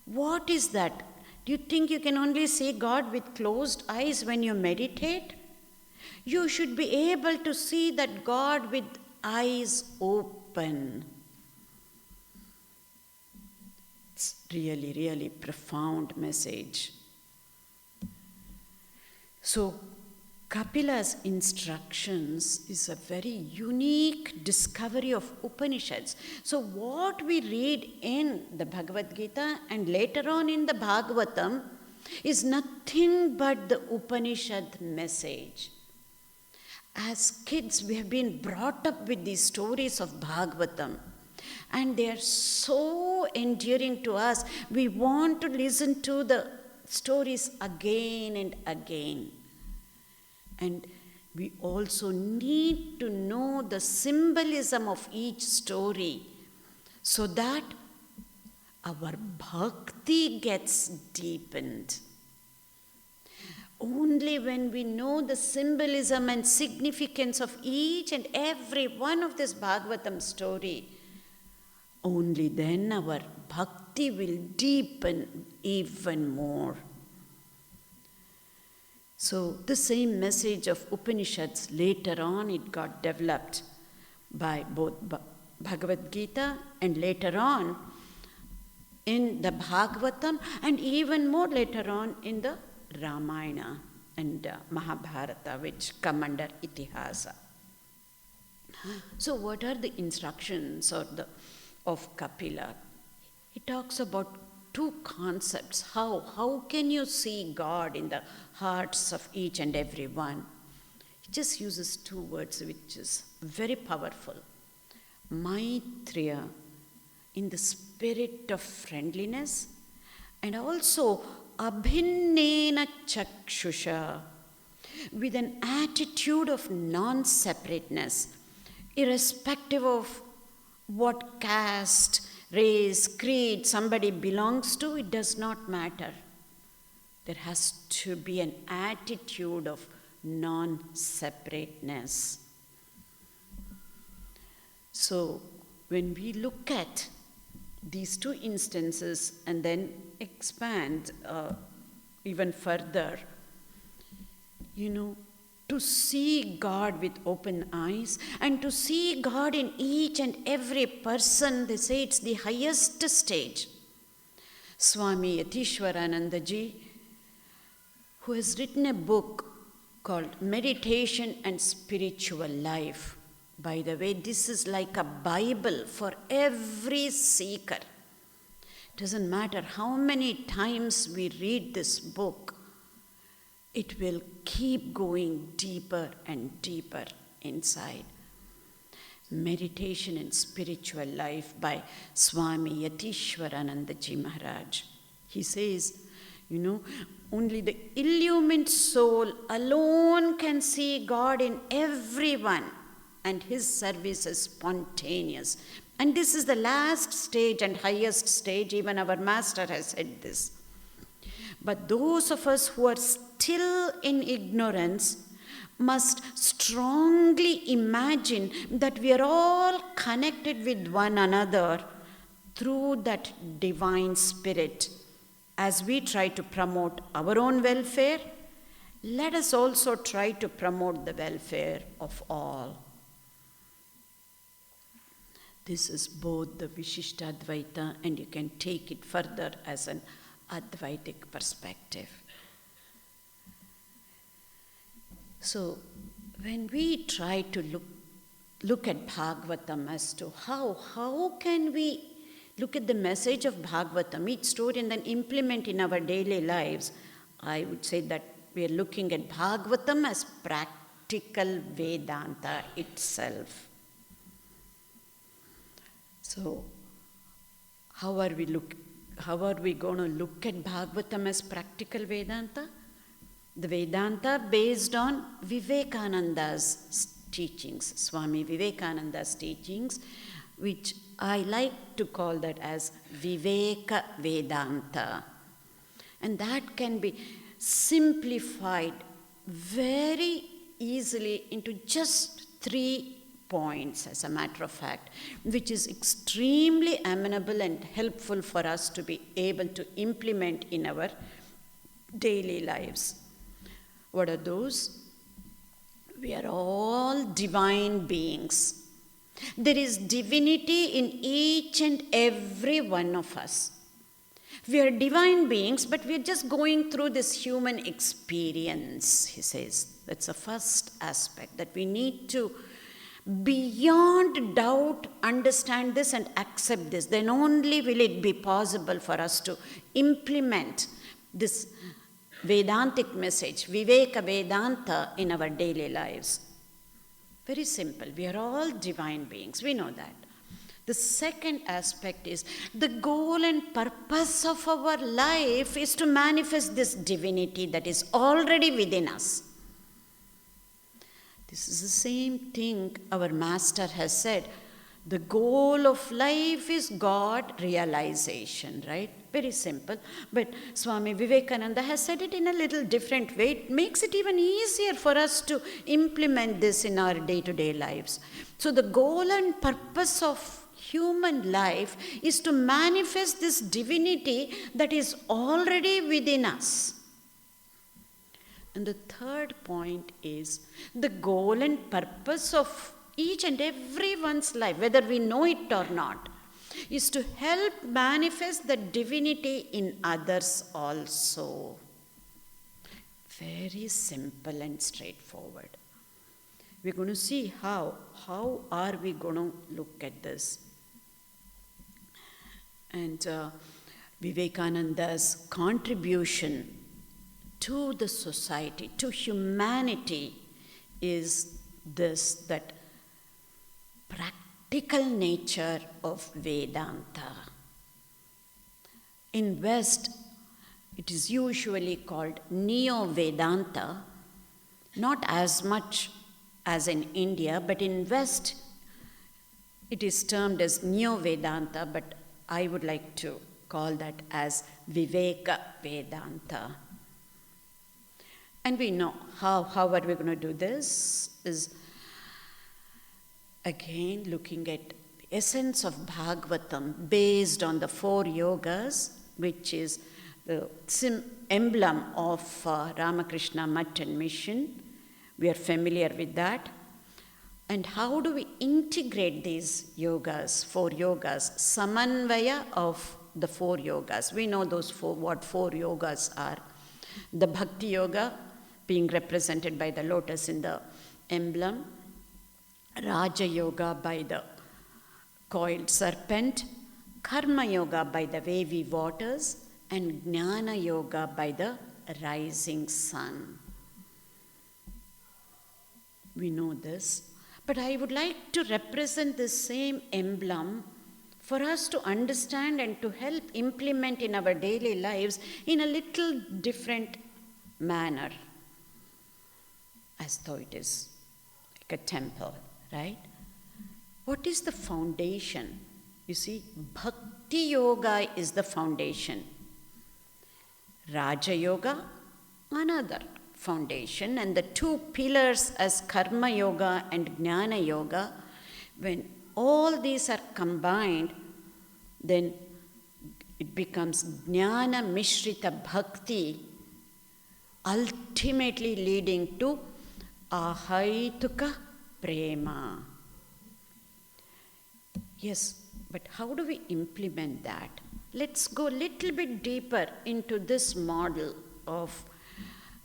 What is that? Do you think you can only see God with closed eyes when you meditate? You should be able to see that God with eyes open. It's really, really profound message. So, Kapila's instructions is a very unique discovery of Upanishads. So what we read in the Bhagavad Gita and later on in the Bhagavatam is nothing but the Upanishad message. As kids, we have been brought up with these stories of Bhagavatam, and they are so endearing to us. We want to listen to the stories again and again. And we also need to know the symbolism of each story so that our bhakti gets deepened. Only when we know the symbolism and significance of each and every one of this Bhagavatam story, only then our bhakti will deepen even more. So the same message of Upanishads, later on it got developed by both Bhagavad Gita and later on in the Bhagavatam and even more later on in the Ramayana and Mahabharata, which come under Itihasa. So what are the instructions of Kapila? He talks about two concepts. How can you see God in the hearts of each and every one? He just uses two words which is very powerful. Maitriya, in the spirit of friendliness, and also abhinnena chakshusha, with an attitude of non-separateness, irrespective of what caste, race, creed somebody belongs to, it does not matter. There has to be an attitude of non-separateness. So when we look at these two instances and then expand even further, to see God with open eyes and to see God in each and every person, they say it's the highest stage. Swami Yatishwarananda ji, who has written a book called Meditation and Spiritual Life. By the way, this is like a Bible for every seeker. Doesn't matter how many times we read this book, it will keep going deeper and deeper inside. Meditation and Spiritual Life by Swami Yatishwarananda Ji Maharaj. He says, only the illumined soul alone can see God in everyone, and his service is spontaneous. And this is the last stage and highest stage, even our master has said this. But those of us who are still in ignorance must strongly imagine that we are all connected with one another through that divine spirit. As we try to promote our own welfare, let us also try to promote the welfare of all. This is both the Vishishtadvaita, and you can take it further as an Advaitic perspective. So when we try to look at Bhagavatam as to how can we look at the message of Bhagavatam, each story, and then implement in our daily lives, I would say that we are looking at Bhagavatam as practical Vedanta itself. So how are we going to look at Bhagavatam as practical Vedanta? The Vedanta based on Vivekananda's teachings, Swami Vivekananda's teachings, which I like to call that as Viveka Vedanta. And that can be simplified very easily into just 3 points, as a matter of fact, which is extremely amenable and helpful for us to be able to implement in our daily lives. What are those? We are all divine beings. There is divinity in each and every one of us. We are divine beings, but we are just going through this human experience, he says. That's the first aspect, that we need to, beyond doubt, understand this and accept this. Then only will it be possible for us to implement this Vedantic message, Viveka Vedanta, in our daily lives. Very simple. We are all divine beings. We know that. The second aspect is the goal and purpose of our life is to manifest this divinity that is already within us. This is the same thing our master has said. The goal of life is God realization, right? Very simple. But Swami Vivekananda has said it in a little different way. It makes it even easier for us to implement this in our day-to-day lives. So the goal and purpose of human life is to manifest this divinity that is already within us. And the third point is the goal and purpose of each and everyone's life, whether we know it or not, is to help manifest the divinity in others also. Very simple and straightforward. We're going to see how are we going to look at this. And Vivekananda's contribution to the society, to humanity, is this, that practical nature of Vedanta. In West, it is usually called Neo-Vedanta, not as much as in India, but in West, it is termed as Neo-Vedanta, but I would like to call that as Viveka Vedanta. And we know how are we going to do this is, again, looking at the essence of Bhagavatam based on the 4 yogas, which is the emblem of Ramakrishna Mutt and Mission. We are familiar with that. And how do we integrate these yogas, 4 yogas, samanvaya of the 4 yogas? We know those 4 yogas are. The Bhakti Yoga being represented by the lotus in the emblem, Raja Yoga by the coiled serpent, Karma Yoga by the wavy waters, and Jnana Yoga by the rising sun. We know this, but I would like to represent this same emblem for us to understand and to help implement in our daily lives in a little different manner, as though it is like a temple, right? What is the foundation? You see, Bhakti Yoga is the foundation. Raja Yoga, another foundation, and the 2 pillars as Karma Yoga and Jnana Yoga, when all these are combined, then it becomes Jnana Mishrita Bhakti, ultimately leading to Ahaituka Prema. Yes, but how do we implement that? Let's go a little bit deeper into this model of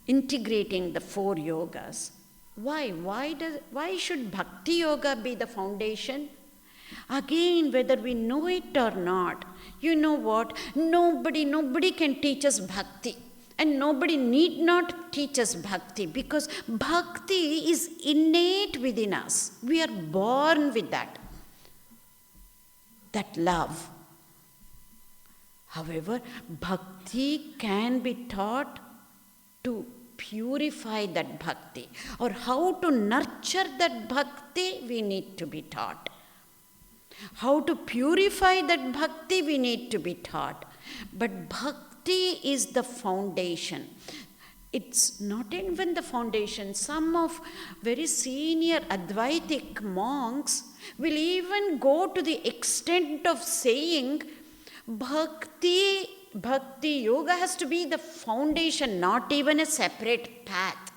integrating the 4 yogas. Why should Bhakti Yoga be the foundation? Again, whether we know it or not, you know what? Nobody can teach us Bhakti. And nobody need not teach us Bhakti, because Bhakti is innate within us. We are born with that love. However, Bhakti can be taught to purify that Bhakti, or how to nurture that Bhakti we need to be taught. How to purify that Bhakti we need to be taught. But Bhakti is the foundation. It's not even the foundation. Some of very senior Advaitic monks will even go to the extent of saying Bhakti Yoga has to be the foundation, not even a separate path.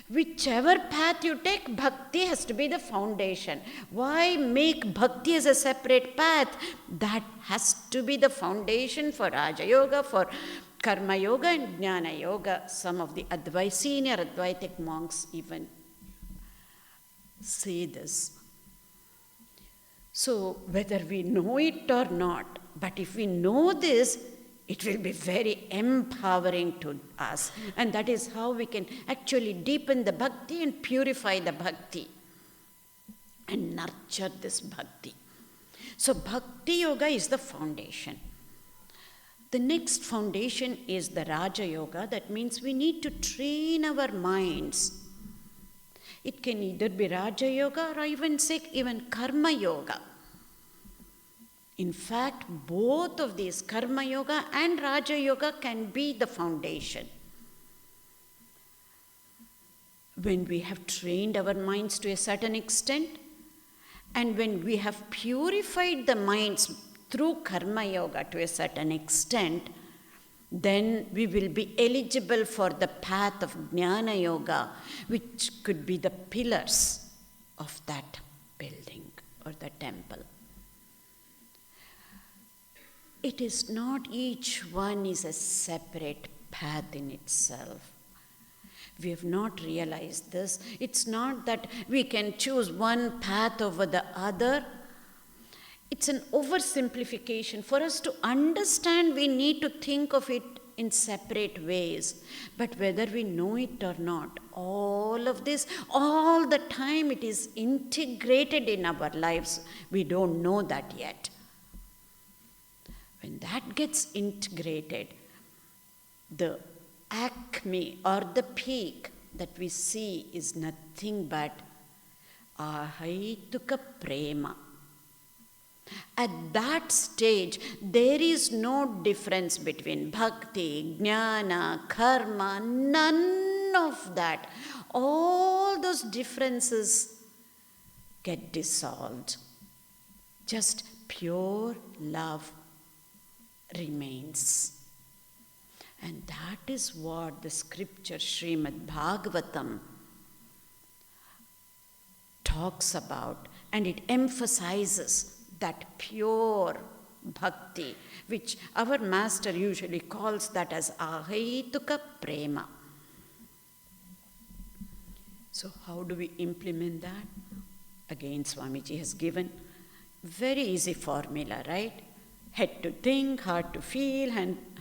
Whichever path you take, Bhakti has to be the foundation. Why make Bhakti as a separate path? That has to be the foundation for Raja Yoga, for Karma Yoga and Jnana Yoga, some of the senior Advaitic monks even say this. So whether we know it or not, but if we know this, it will be very empowering to us. And that is how we can actually deepen the bhakti and purify the bhakti and nurture this bhakti. So Bhakti Yoga is the foundation. The next foundation is the Raja Yoga. That means we need to train our minds. It can either be Raja Yoga or even Karma Yoga. In fact, both of these, Karma Yoga and Raja Yoga, can be the foundation. When we have trained our minds to a certain extent, and when we have purified the minds through Karma Yoga to a certain extent, then we will be eligible for the path of Jnana Yoga, which could be the pillars of that building or the temple. It is not each one is a separate path in itself. We have not realized this. It's not that we can choose one path over the other. It's an oversimplification. For us to understand, we need to think of it in separate ways. But whether we know it or not, all of this, all the time, it is integrated in our lives. We don't know that yet. When that gets integrated, the acme or the peak that we see is nothing but ahaituka prema. At that stage, there is no difference between bhakti, jnana, karma, none of that. All those differences get dissolved. Just pure love remains. And that is what the scripture Srimad Bhagavatam talks about, and it emphasizes that pure bhakti, which our master usually calls that as ahaituka prema. So how do we implement that? Again, Swamiji has given very easy formula, right? Head to think, heart to feel,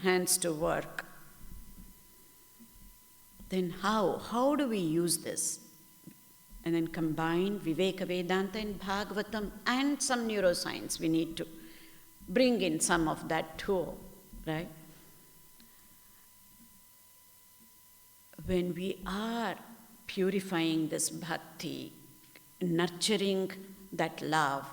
hands to work. Then how? How do we use this? And then combine Viveka Vedanta and Bhagavatam and some neuroscience. We need to bring in some of that too, right? When we are purifying this bhakti, nurturing that love,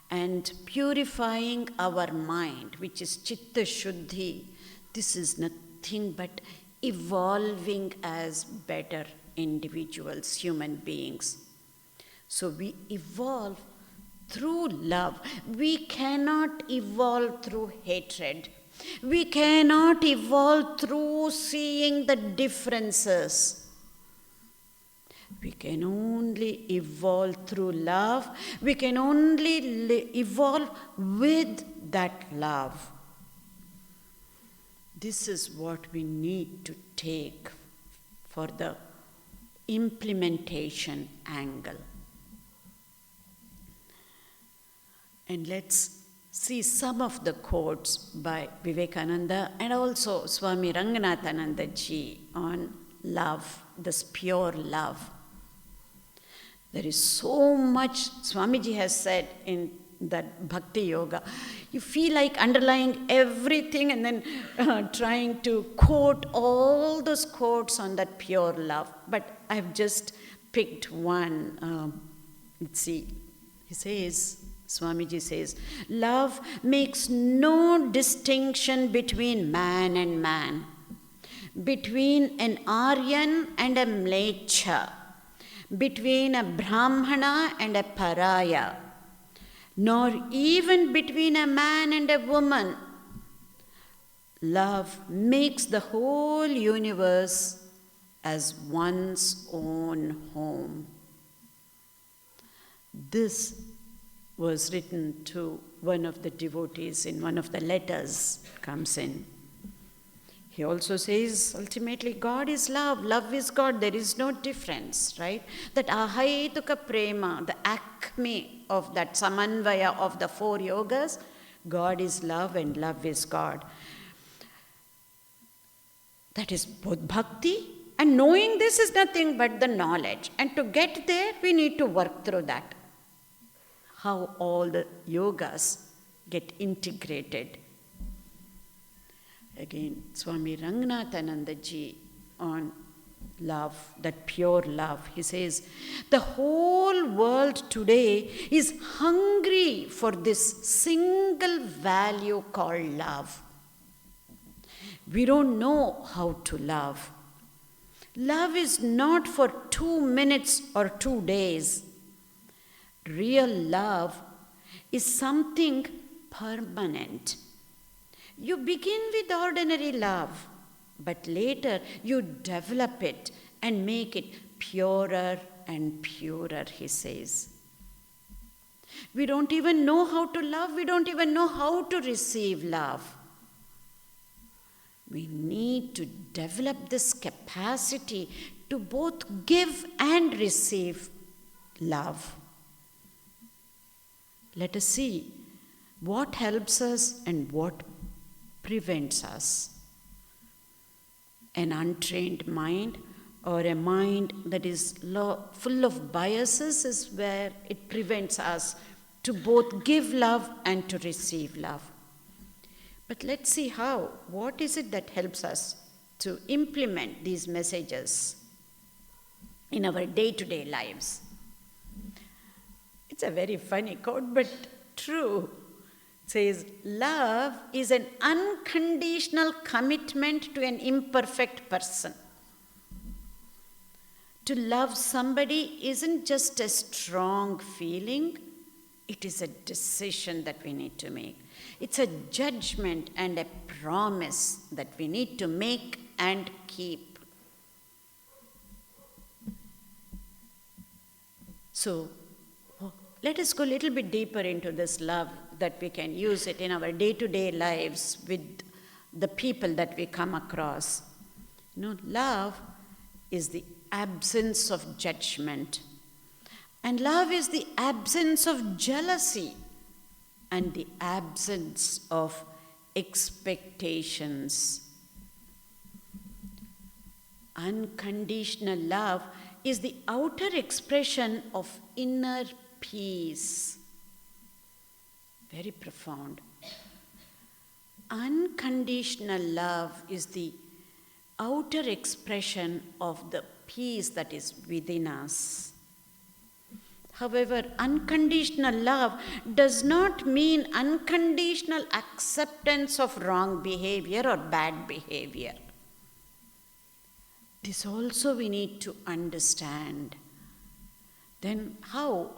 and purifying our mind, which is Chitta Shuddhi, this is nothing but evolving as better individuals, human beings. So we evolve through love. We cannot evolve through hatred. We cannot evolve through seeing the differences. We can only evolve through love. We can only evolve with that love. This is what we need to take for the implementation angle. And let's see some of the quotes by Vivekananda and also Swami Ranganathananda ji on love, this pure love. There is so much Swamiji has said in that Bhakti Yoga. You feel like underlying everything and then trying to quote all those quotes on that pure love. But I've just picked one. Let's see. He says, Swamiji says, love makes no distinction between man and man, between an Aryan and a Mlecha, between a Brahmana and a Paraya, nor even between a man and a woman. Love makes the whole universe as one's own home. This was written to one of the devotees in one of the letters comes in. He also says, ultimately, God is love. Love is God. There is no difference, right? That ahaituka prema, the acme of that samanvaya of the 4 yogas, God is love and love is God. That is both bhakti, and knowing this is nothing but the knowledge. And to get there, we need to work through that. How all the yogas get integrated. Again, Swami Ranganathananda ji on love, that pure love. He says, the whole world today is hungry for this single value called love. We don't know how to love. Love is not for 2 minutes or 2 days. Real love is something permanent. You begin with ordinary love, but later you develop it and make it purer and purer, he says. We don't even know how to love. We don't even know how to receive love. We need to develop this capacity to both give and receive love. Let us see what helps us and what prevents us. An untrained mind or a mind that is full of biases is where it prevents us to both give love and to receive love. But let's see how. What is it that helps us to implement these messages in our day-to-day lives? It's a very funny quote, but true. It says, love is an unconditional commitment to an imperfect person. To love somebody isn't just a strong feeling, it is a decision that we need to make. It's a judgment and a promise that we need to make and keep. So, let us go a little bit deeper into this love, that we can use it in our day-to-day lives with the people that we come across. Love is the absence of judgment. And love is the absence of jealousy and the absence of expectations. Unconditional love is the outer expression of inner peace. Very profound. Unconditional love is the outer expression of the peace that is within us. However, unconditional love does not mean unconditional acceptance of wrong behavior or bad behavior. This also we need to understand. Then how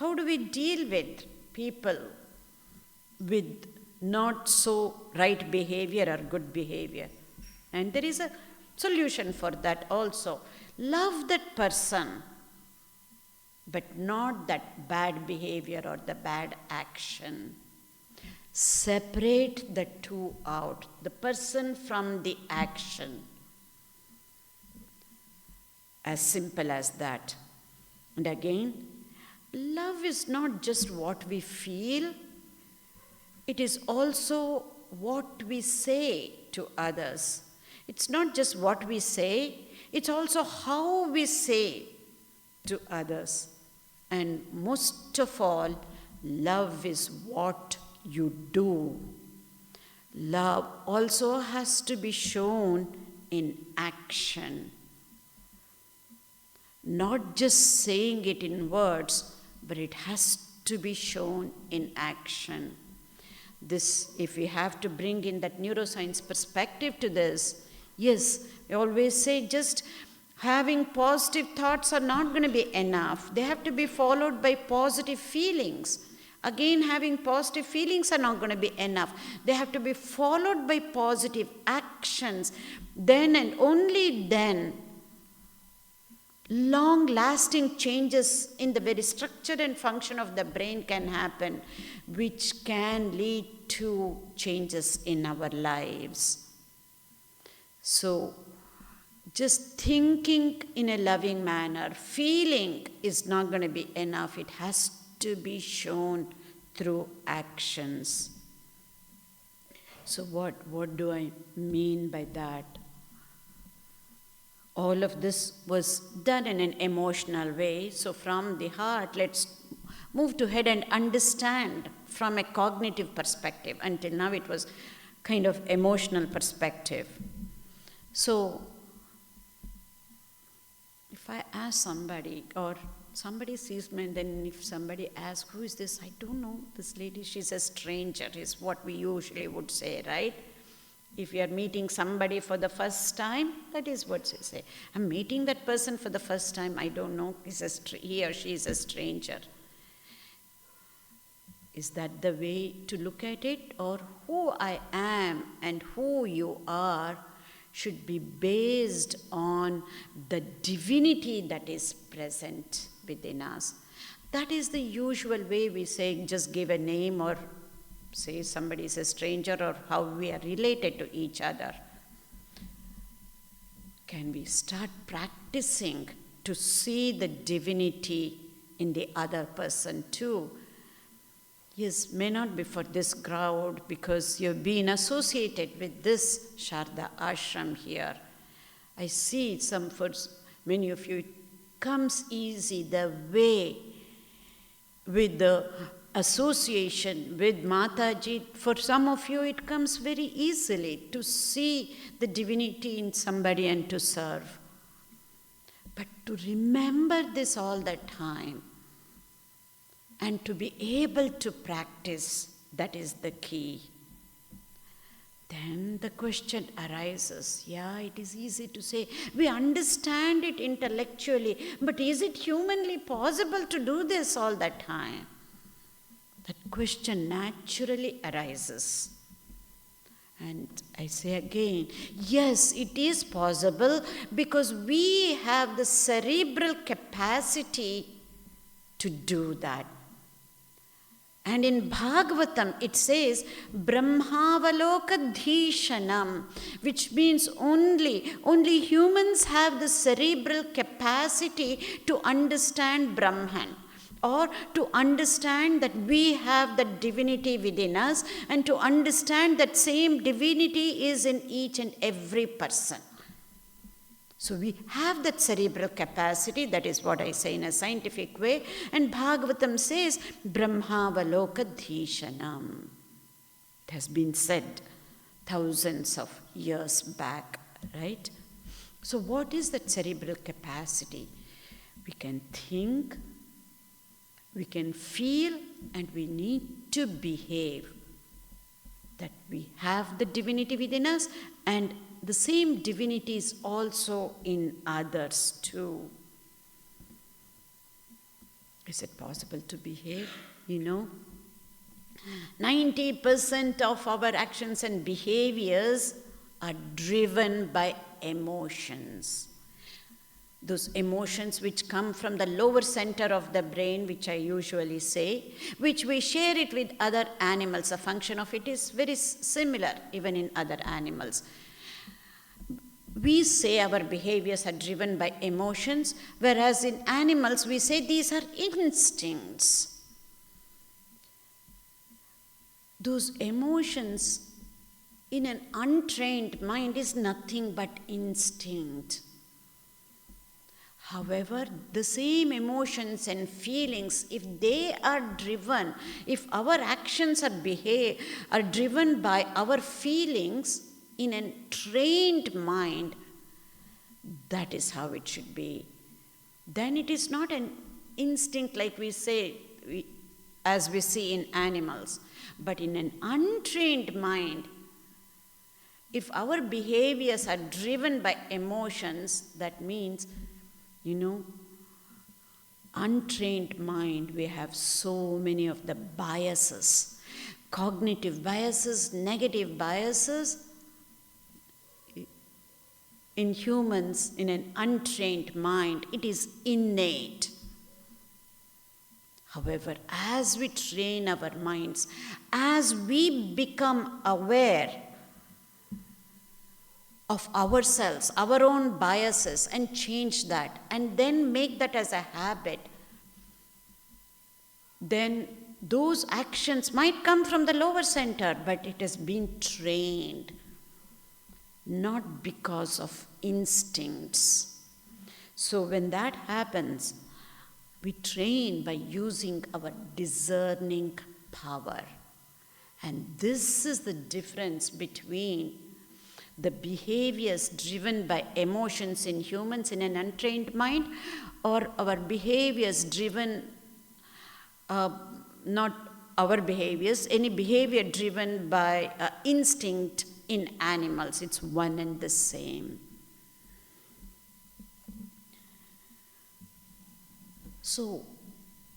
do we deal with people with not so right behavior or good behavior? And there is a solution for that also. Love that person, but not that bad behavior or the bad action. Separate the two out, the person from the action. As simple as that. And again, love is not just what we feel, it is also what we say to others. It's not just what we say, it's also how we say to others. And most of all, love is what you do. Love also has to be shown in action. Not just saying it in words, but it has to be shown in action. This, if we have to bring in that neuroscience perspective to this, yes, we always say just having positive thoughts are not going to be enough. They have to be followed by positive feelings. Again, having positive feelings are not going to be enough. They have to be followed by positive actions. Then and only then, long-lasting changes in the very structure and function of the brain can happen, which can lead to changes in our lives. So, just thinking in a loving manner, feeling is not going to be enough. It has to be shown through actions. So what do I mean by that? All of this was done in an emotional way. So from the heart, let's move to head and understand from a cognitive perspective. Until now it was kind of emotional perspective. So if I ask somebody, or somebody sees me, and then if somebody asks, who is this? I don't know this lady, she's a stranger, is what we usually would say, right? If you are meeting somebody for the first time, that is what you say. I'm meeting that person for the first time, I don't know, he or she is a stranger. Is that the way to look at it? Or who I am and who you are should be based on the divinity that is present within us. That is the usual way we say, just give a name or say somebody is a stranger, or how we are related to each other. Can we start practicing to see the divinity in the other person too? Yes, may not be for this crowd because you've been associated with this Sarada Ashram here. I see for many of you, it comes easy, the way with the association with Mataji. For some of you, it comes very easily to see the divinity in somebody and to serve. But to remember this all the time, and to be able to practice, that is the key. Then the question arises, yeah, it is easy to say, we understand it intellectually, but is it humanly possible to do this all the time? That question naturally arises. And I say again, yes, it is possible because we have the cerebral capacity to do that. And in Bhagavatam, it says, Brahmavalokadhishanam, which means only humans have the cerebral capacity to understand Brahman, or to understand that we have the divinity within us, and to understand that same divinity is in each and every person. So we have that cerebral capacity, that is what I say in a scientific way, and Bhagavatam says, Brahmavalokadhishanam. It has been said thousands of years back, right? So what is that cerebral capacity? We can think, we can feel, and we need to behave. That we have the divinity within us, and the same divinity is also in others too. Is it possible to behave? 90% of our actions and behaviors are driven by emotions. Those emotions which come from the lower center of the brain, which I usually say, which we share it with other animals. A function of it is very similar even in other animals. We say our behaviors are driven by emotions, whereas in animals we say these are instincts. Those emotions in an untrained mind is nothing but instinct. However, the same emotions and feelings, if they are driven, if our actions are driven by our feelings in a trained mind, that is how it should be. Then it is not an instinct like we say, as we see in animals, but in an untrained mind, if our behaviors are driven by emotions, that means, untrained mind, we have so many of the biases, cognitive biases, negative biases. In humans, in an untrained mind, it is innate. However, as we train our minds, as we become aware, of ourselves, our own biases, and change that, and then make that as a habit, then those actions might come from the lower center, but it has been trained, not because of instincts. So when that happens, we train by using our discerning power. And this is the difference between the behaviors driven by emotions in humans in an untrained mind, or our behaviors driven, not our behaviors, any behavior driven by instinct in animals. It's one and the same. So,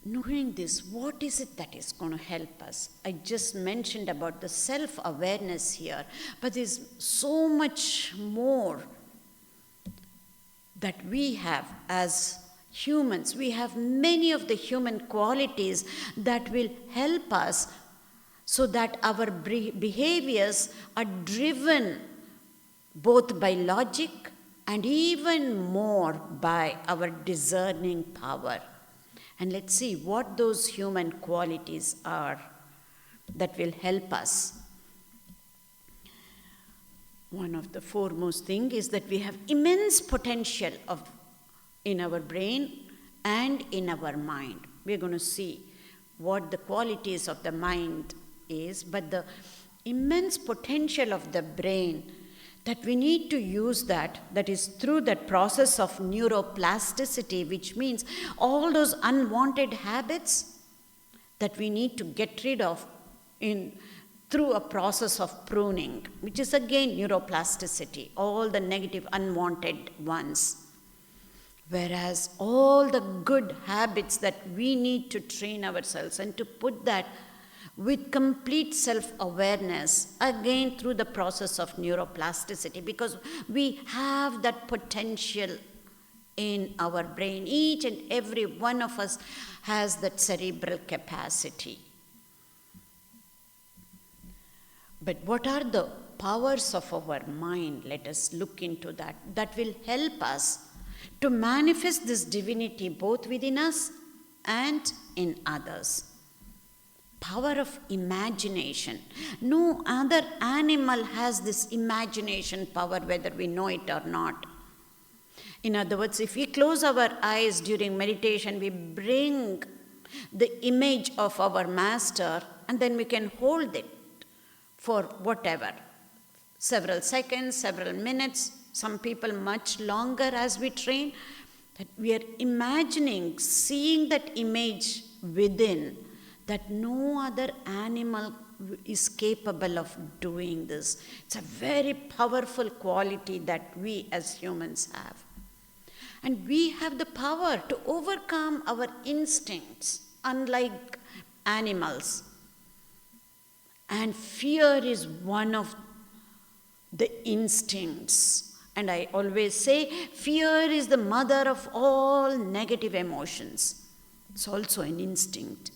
knowing this, what is it that is going to help us? I just mentioned about the self-awareness here, but there's so much more that we have as humans. We have many of the human qualities that will help us so that our behaviors are driven both by logic and even more by our discerning power. And let's see what those human qualities are that will help us. One of the foremost things is that we have immense potential in our brain and in our mind. We're going to see what the qualities of the mind is, but the immense potential of the brain, that we need to use that is through that process of neuroplasticity, which means all those unwanted habits that we need to get rid of through a process of pruning, which is again neuroplasticity, all the negative unwanted ones. Whereas all the good habits that we need to train ourselves, and to put that with complete self-awareness, again through the process of neuroplasticity, because we have that potential in our brain. Each and every one of us has that cerebral capacity. But what are the powers of our mind? Let us look into that. That will help us to manifest this divinity both within us and in others. Power of imagination. No other animal has this imagination power, whether we know it or not. In other words, if we close our eyes during meditation, we bring the image of our master, and then we can hold it for whatever, several seconds, several minutes, some people much longer as we train, that we are imagining, seeing that image within, that no other animal is capable of doing this. It's a very powerful quality that we as humans have. And we have the power to overcome our instincts, unlike animals. And fear is one of the instincts. And I always say, fear is the mother of all negative emotions. It's also an instinct.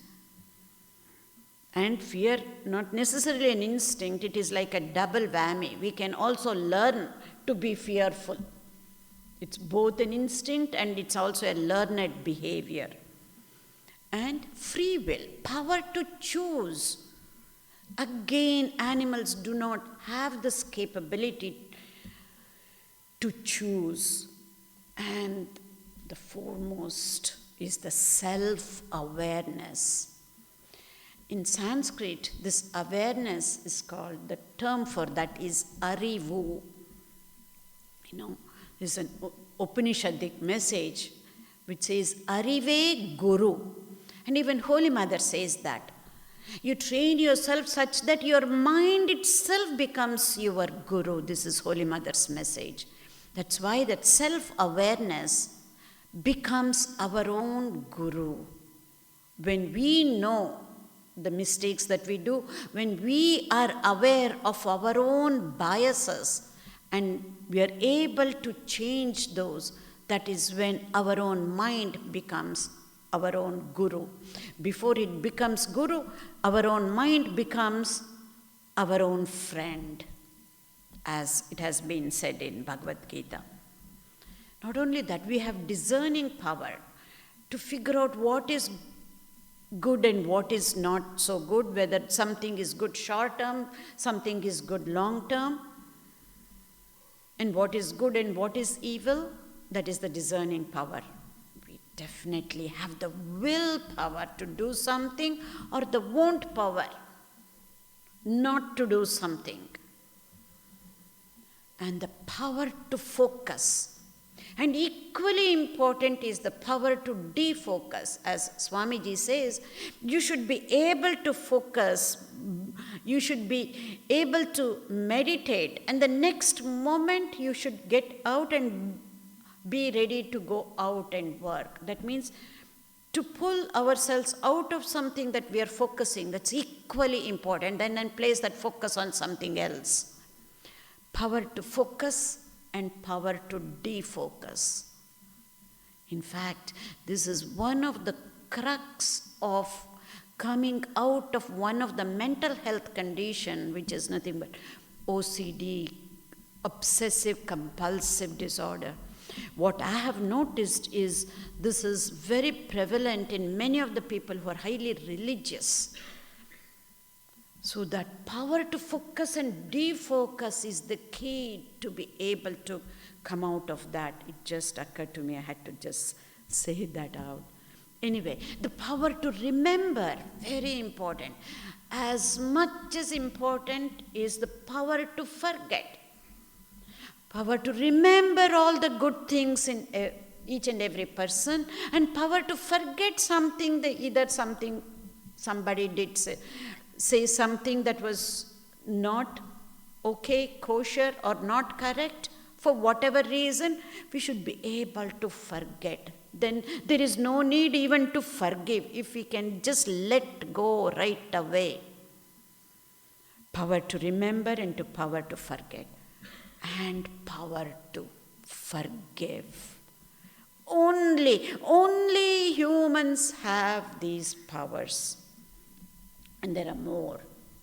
And fear, not necessarily an instinct, it is like a double whammy. We can also learn to be fearful. It's both an instinct and it's also a learned behavior. And free will, power to choose. Again, animals do not have this capability to choose. And the foremost is the self-awareness. In Sanskrit, this awareness is called, the term for that is arivu. There's an Upanishadic message which says Arive Guru. And even Holy Mother says that. You train yourself such that your mind itself becomes your guru. This is Holy Mother's message. That's why that self-awareness becomes our own guru. When we know the mistakes that we do, when we are aware of our own biases and we are able to change those, that is when our own mind becomes our own guru. Before it becomes guru, our own mind becomes our own friend. as it has been said in Bhagavad Gita. Not only that, we have discerning power to figure out what is good and what is not so good, whether something is good short term, something is good long term, and what is good and what is evil. That is the discerning power. We definitely have the willpower to do something or the want power not to do something. And the power to focus. And equally important is the power to defocus. As Swamiji says, you should be able to focus, you should be able to meditate, and the next moment you should get out and be ready to go out and work. That means to pull ourselves out of something that we are focusing, that's equally important, and then place that focus on something else. Power to focus and power to defocus. In fact, this is one of the crux of coming out of one of the mental health condition, which is nothing but OCD, obsessive compulsive disorder. What I have noticed is this is very prevalent in many of the people who are highly religious. So that power to focus and defocus is the key to be able to come out of that. It just occurred to me, I had to just say that out. Anyway, the power to remember, very important. As much as important is the power to forget. Power to remember all the good things in each and every person, and power to forget something, that either something somebody did say something that was not okay, kosher, or not correct, for whatever reason, we should be able to forget. Then there is no need even to forgive if we can just let go right away. Power to remember and to power to forget. And power to forgive. Only humans have these powers. And there are more.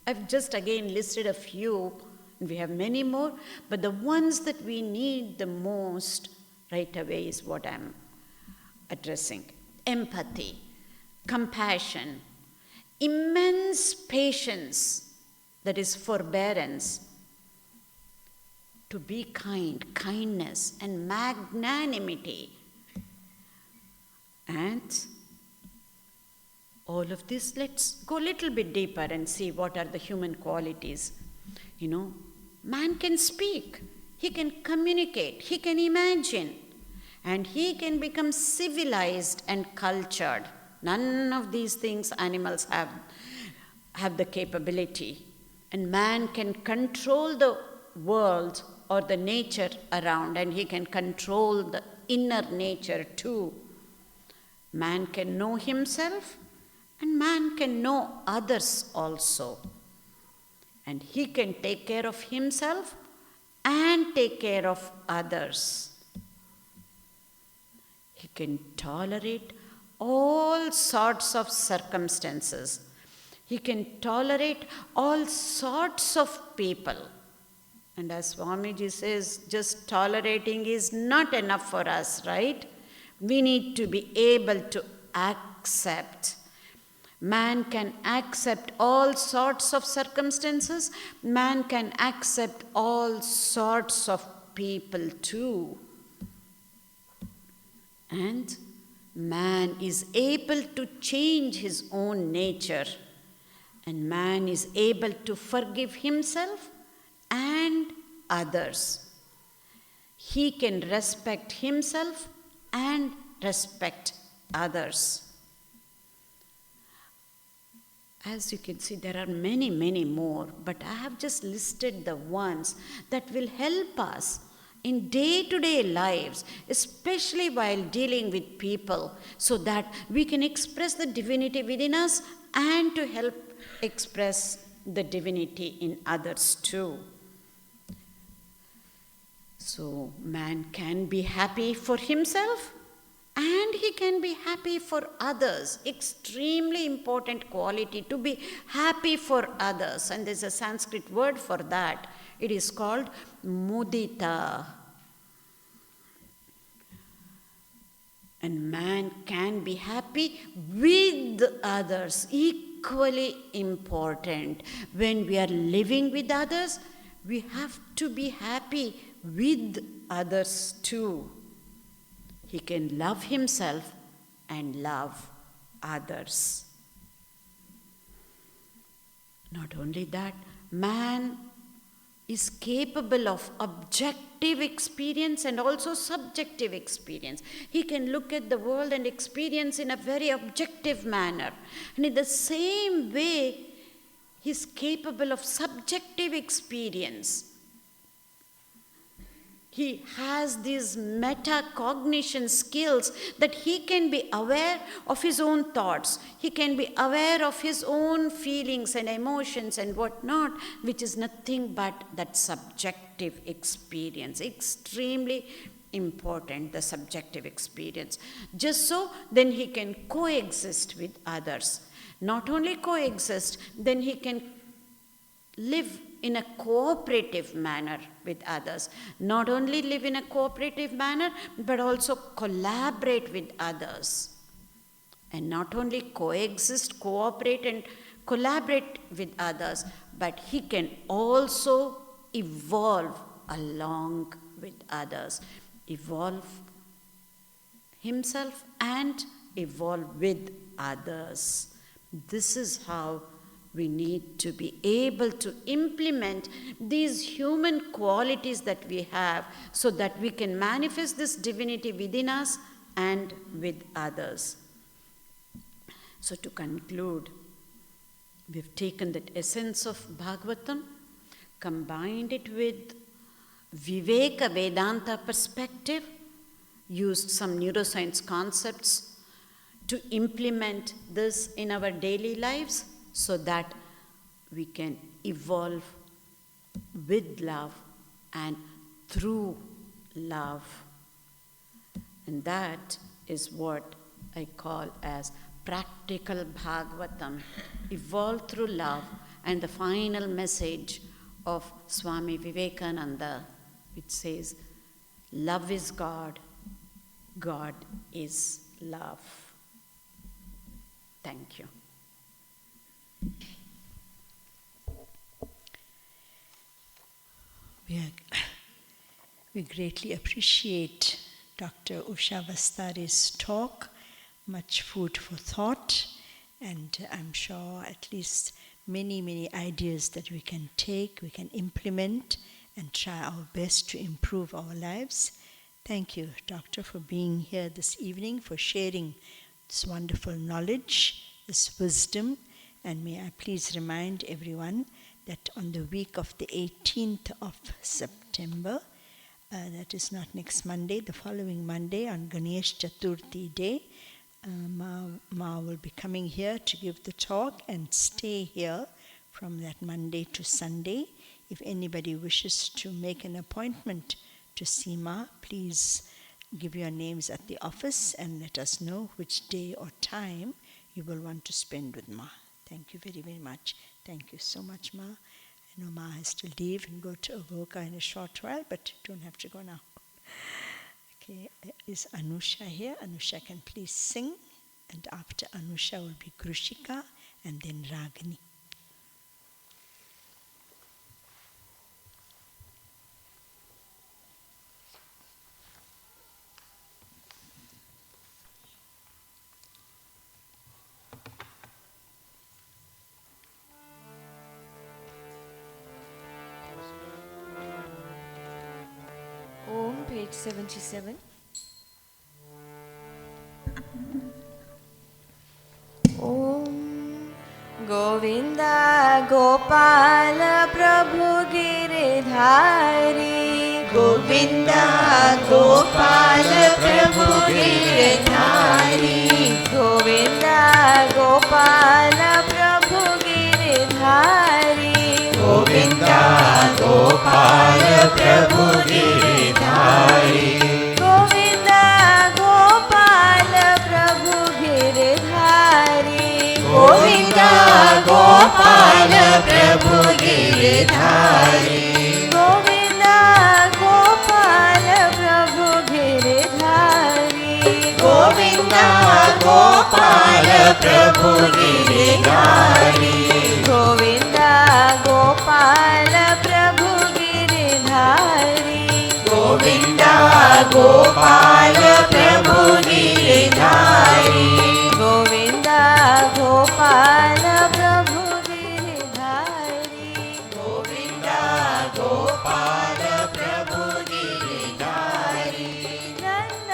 I've just again listed a few, and we have many more, but the ones that we need the most right away is what I'm addressing. Empathy, compassion, immense patience, that is forbearance, to be kind, kindness, and magnanimity. And all of this, let's go a little bit deeper and see what are the human qualities. Man can speak, he can communicate, he can imagine, and he can become civilized and cultured. None of these things animals have the capability. And man can control the world or the nature around, and he can control the inner nature too. Man can know himself, and man can know others also. And he can take care of himself and take care of others. He can tolerate all sorts of circumstances. He can tolerate all sorts of people. And as Swamiji says, just tolerating is not enough for us, right? We need to be able to accept. Man can accept all sorts of circumstances. Man can accept all sorts of people too. And man is able to change his own nature. And man is able to forgive himself and others. He can respect himself and respect others. As you can see, there are many, many more, but I have just listed the ones that will help us in day-to-day lives, especially while dealing with people, so that we can express the divinity within us and to help express the divinity in others too. So man can be happy for himself and he can be happy for others. Extremely important quality, to be happy for others. And there's a Sanskrit word for that. It is called mudita. And man can be happy with others, equally important. When we are living with others, we have to be happy with others too. He can love himself and love others. Not only that, man is capable of objective experience and also subjective experience. He can look at the world and experience in a very objective manner. And in the same way, he is capable of subjective experience. He has these metacognition skills that he can be aware of his own thoughts. He can be aware of his own feelings and emotions and whatnot, which is nothing but that subjective experience. Extremely important, the subjective experience. Just so, then he can coexist with others. Not only coexist, then he can live in a cooperative manner with others. Not only live in a cooperative manner, but also collaborate with others. And not only coexist, cooperate and collaborate with others, but he can also evolve along with others. Evolve himself and evolve with others. This is how we need to be able to implement these human qualities that we have so that we can manifest this divinity within us and with others. So to conclude, we've taken that essence of Bhagavatam, combined it with Viveka Vedanta perspective, used some neuroscience concepts to implement this in our daily lives, so that we can evolve with love and through love. And that is what I call as practical Bhagavatam, evolve through love, and the final message of Swami Vivekananda, which says, love is God, God is love. Thank you. We greatly appreciate Dr. Usha Vastari's talk, much food for thought, and I'm sure at least many ideas that we can take, we can implement, and try our best to improve our lives. Thank you, Doctor, for being here this evening, for sharing this wonderful knowledge, this wisdom. And may I please remind everyone that on the week of the 18th of September, that is not next Monday, the following Monday on Ganesh Chaturthi day, Ma will be coming here to give the talk and stay here from that Monday to Sunday. If anybody wishes to make an appointment to see Ma, please give your names at the office and let us know which day or time you will want to spend with Ma. Thank you very much. Thank you so much, Ma. I know Ma has to leave and go to Avoca in a short while, but you don't have to go now. Okay, is Anusha here? Anusha can please sing, and after Anusha will be Krushika and then Ragini. Page 77. Om Govinda Gopala Prabhu Giridhari, Govinda Gopala Prabhu Giridhari, Govinda Gopala Prabhu Giridhari, Govinda Gopala Prabhu Giridhari, Govinda Gopala Gopal प्रभु गिरधारी गोविंद गोपाल प्रभु गिरधारी गोविंद गोपाल प्रभु गिरधारी गोविंद गोपाल प्रभु गिरधारी गोविंद गोपाल प्रभु गिरधारी गोविंद गोपाल प्रभु गिरधारी गोविंद गोपाल प्रभु गिरधारी नंद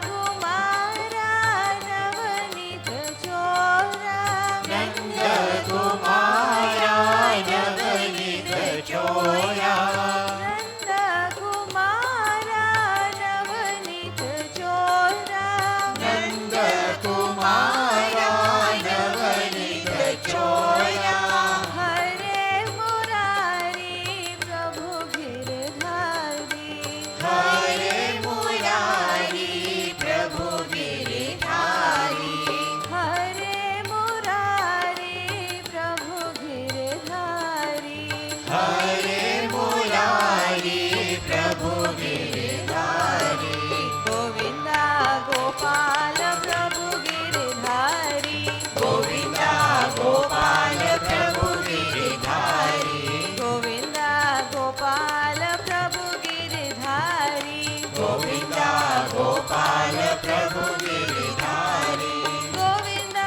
कुमारा नवनीत चोरा नंद कुमारा नवनीत चोरा नंद कुमारा नवनीत चोरा नंद कुमारा नवनीत चोरा हरे मुरारी प्रभु गिरधारी हरे मुरारी प्रभु गिरधारी हरे मुरारी प्रभु गिरधारी हरे मुरारी प्रभु गिरधारी गोविंद गोपाल प्रभु गिरधारी गोविंद गोपाल प्रभु गिरधारी गोविंद गोपाल प्रभु गिरधारी गोविंद गोपाल प्रभु गिरधारी गोविंद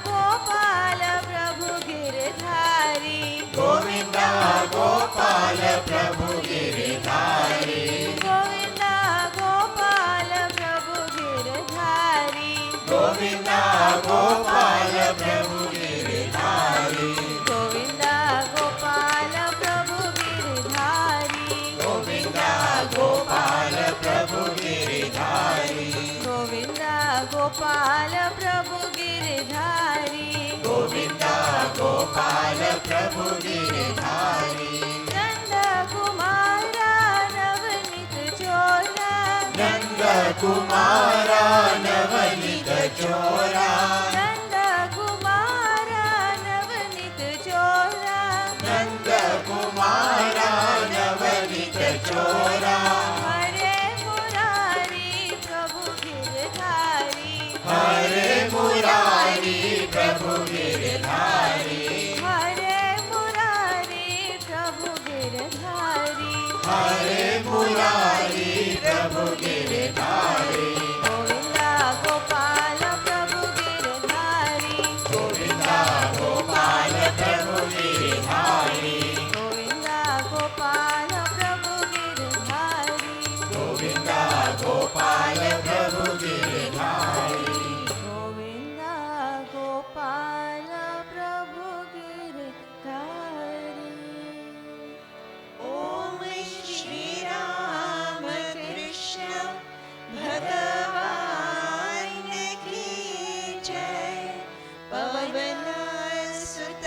गोपाल प्रभु गिरधारी गोविंद गोपाल प्रभु गिरधारी गोविंद गोपाल प्रभु गिरधारी गोविंद गोपाल प्रभु गिरधारी गोविंद गोपाल प्रभु गिरधारी गोविंद गोपाल प्रभु गिरधारी गोविंद गोपाल प्रभु गिरधारी गोविंद गोपाल प्रभु गिरधारी नंद कुमारा नवनीत चोरा नंद कुमारा नवनीत चोरा नंद कुमारा नवनीत चोरा नंद कुमारा नवनीत चोरा हरे मुरारी प्रभु गिरधारी हरे मुरारी प्रभु गिरधारी हरे मुरारी प्रभु गिरधारी हरे मुरारी प्रभु गिरधारी गोविंद गोपाल प्रभु गिरधारी गोविंद गोपाल प्रभु गिरधारी गोविंद गोपाल प्रभु गिरधारी गोविंद गोपाल प्रभु गिरधारी गोविंद गोपाल प्रभु गिरधारी ओम श्री राम कृष्ण भगवान की जय पवन सुत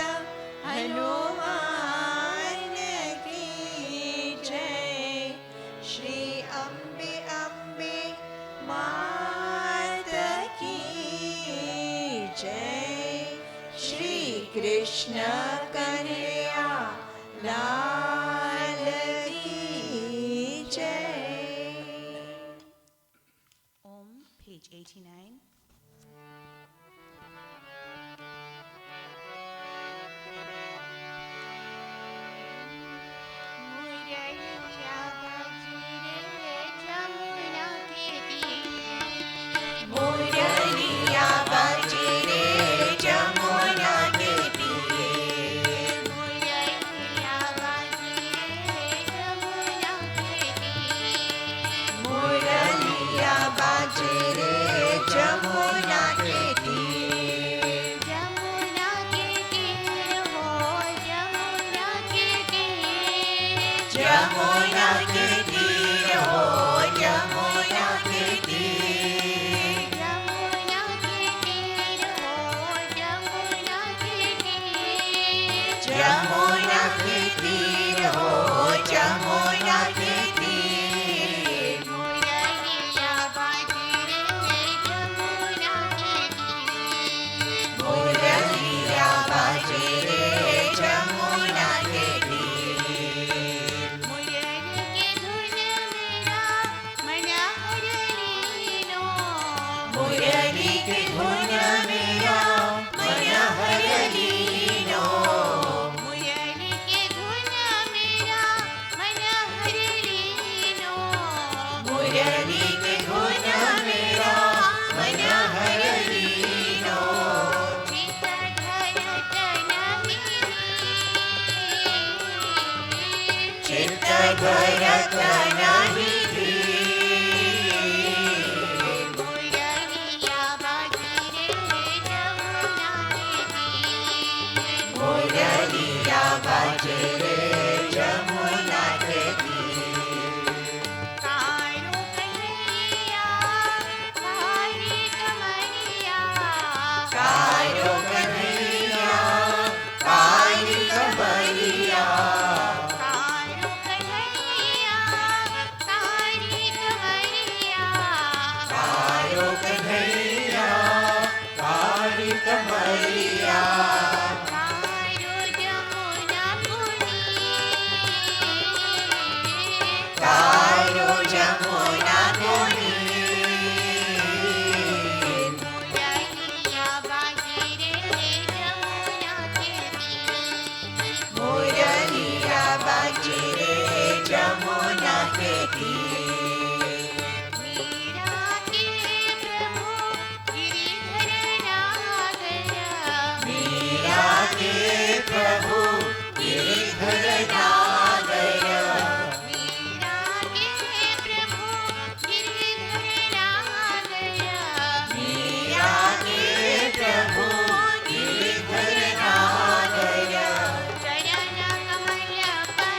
हनुमान की जय श्री अम्बे अम्बे मात की जय श्री कृष्ण कन्हैया लाल की जय Om, page 89. मुरलिया बाजे रे जमुना के तीर मुरलिया बाजे रे जमुना के तीर जमुना के तीर हो जमुना के तीर जमुना के तीर हो जमुना के तीर मुरलिया बाजे रे भरत नहीं मुरलिया बाजे रे जमुना के तीर कारो कन्हैया काली कमरिया कारो कन्हैया काली कमरिया कारो कन्हैया काली कमरिया कारो कन्हैया काली कमरिया कारो कारो जमुना पुनी जमुना कोनी मुरलिया बाजी रे जमुना के तीर मुरलिया बाजे रे जमुना के तीर मीरा के प्रभु गिरिधर नागर मीरा के प्रभु गिरिधर नागर मीरा के प्रभु गिरिधर नागर चरण कमल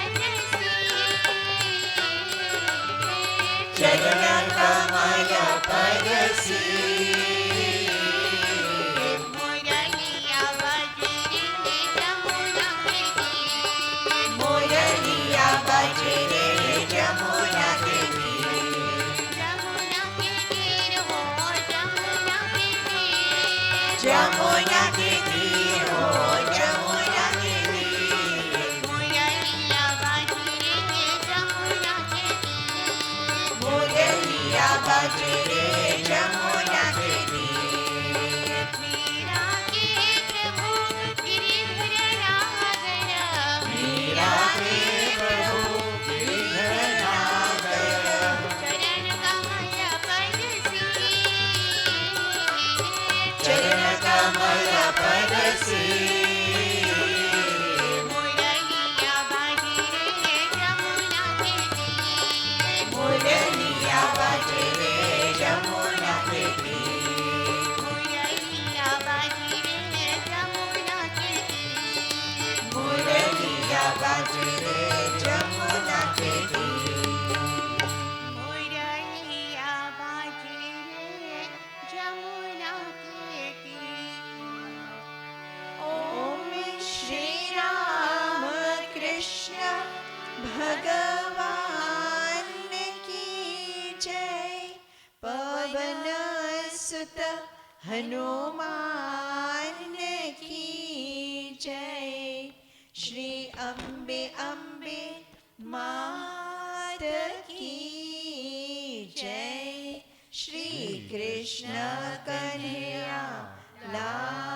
परसी चरण कमल परसी मुरलिया बाजे रे जमुना के तीर मुरलिया बाजे रे जमुना के तीर जमुना के तीर हो जमुना के तीर जमुना के तीर हो जमुना के तीर मुरलिया बाजे रे जमुना के तीर मुरलिया बाजे रे जमुना के तीर मीरा के प्रभु गिरिधर नागर मीरा के प्रभु गिरिधर नागर चरण कमल परसी चरण कमल परसी मुरलिया बाजे रे जमुना के तीर मुरलिया बाजे रे जमुना के तीर मुरलिया बाजे रे जमुना के तीर मुरलिया बाजे रे जमुना के तीर मुरलिया बाजे रे जमुना के तीर ओम श्री राम कृष्ण भगवान की जय पवन सुत हनुमान की जय श्री अम्बे अम्बे मात की जय श्री कृष्ण कन्हैया लाल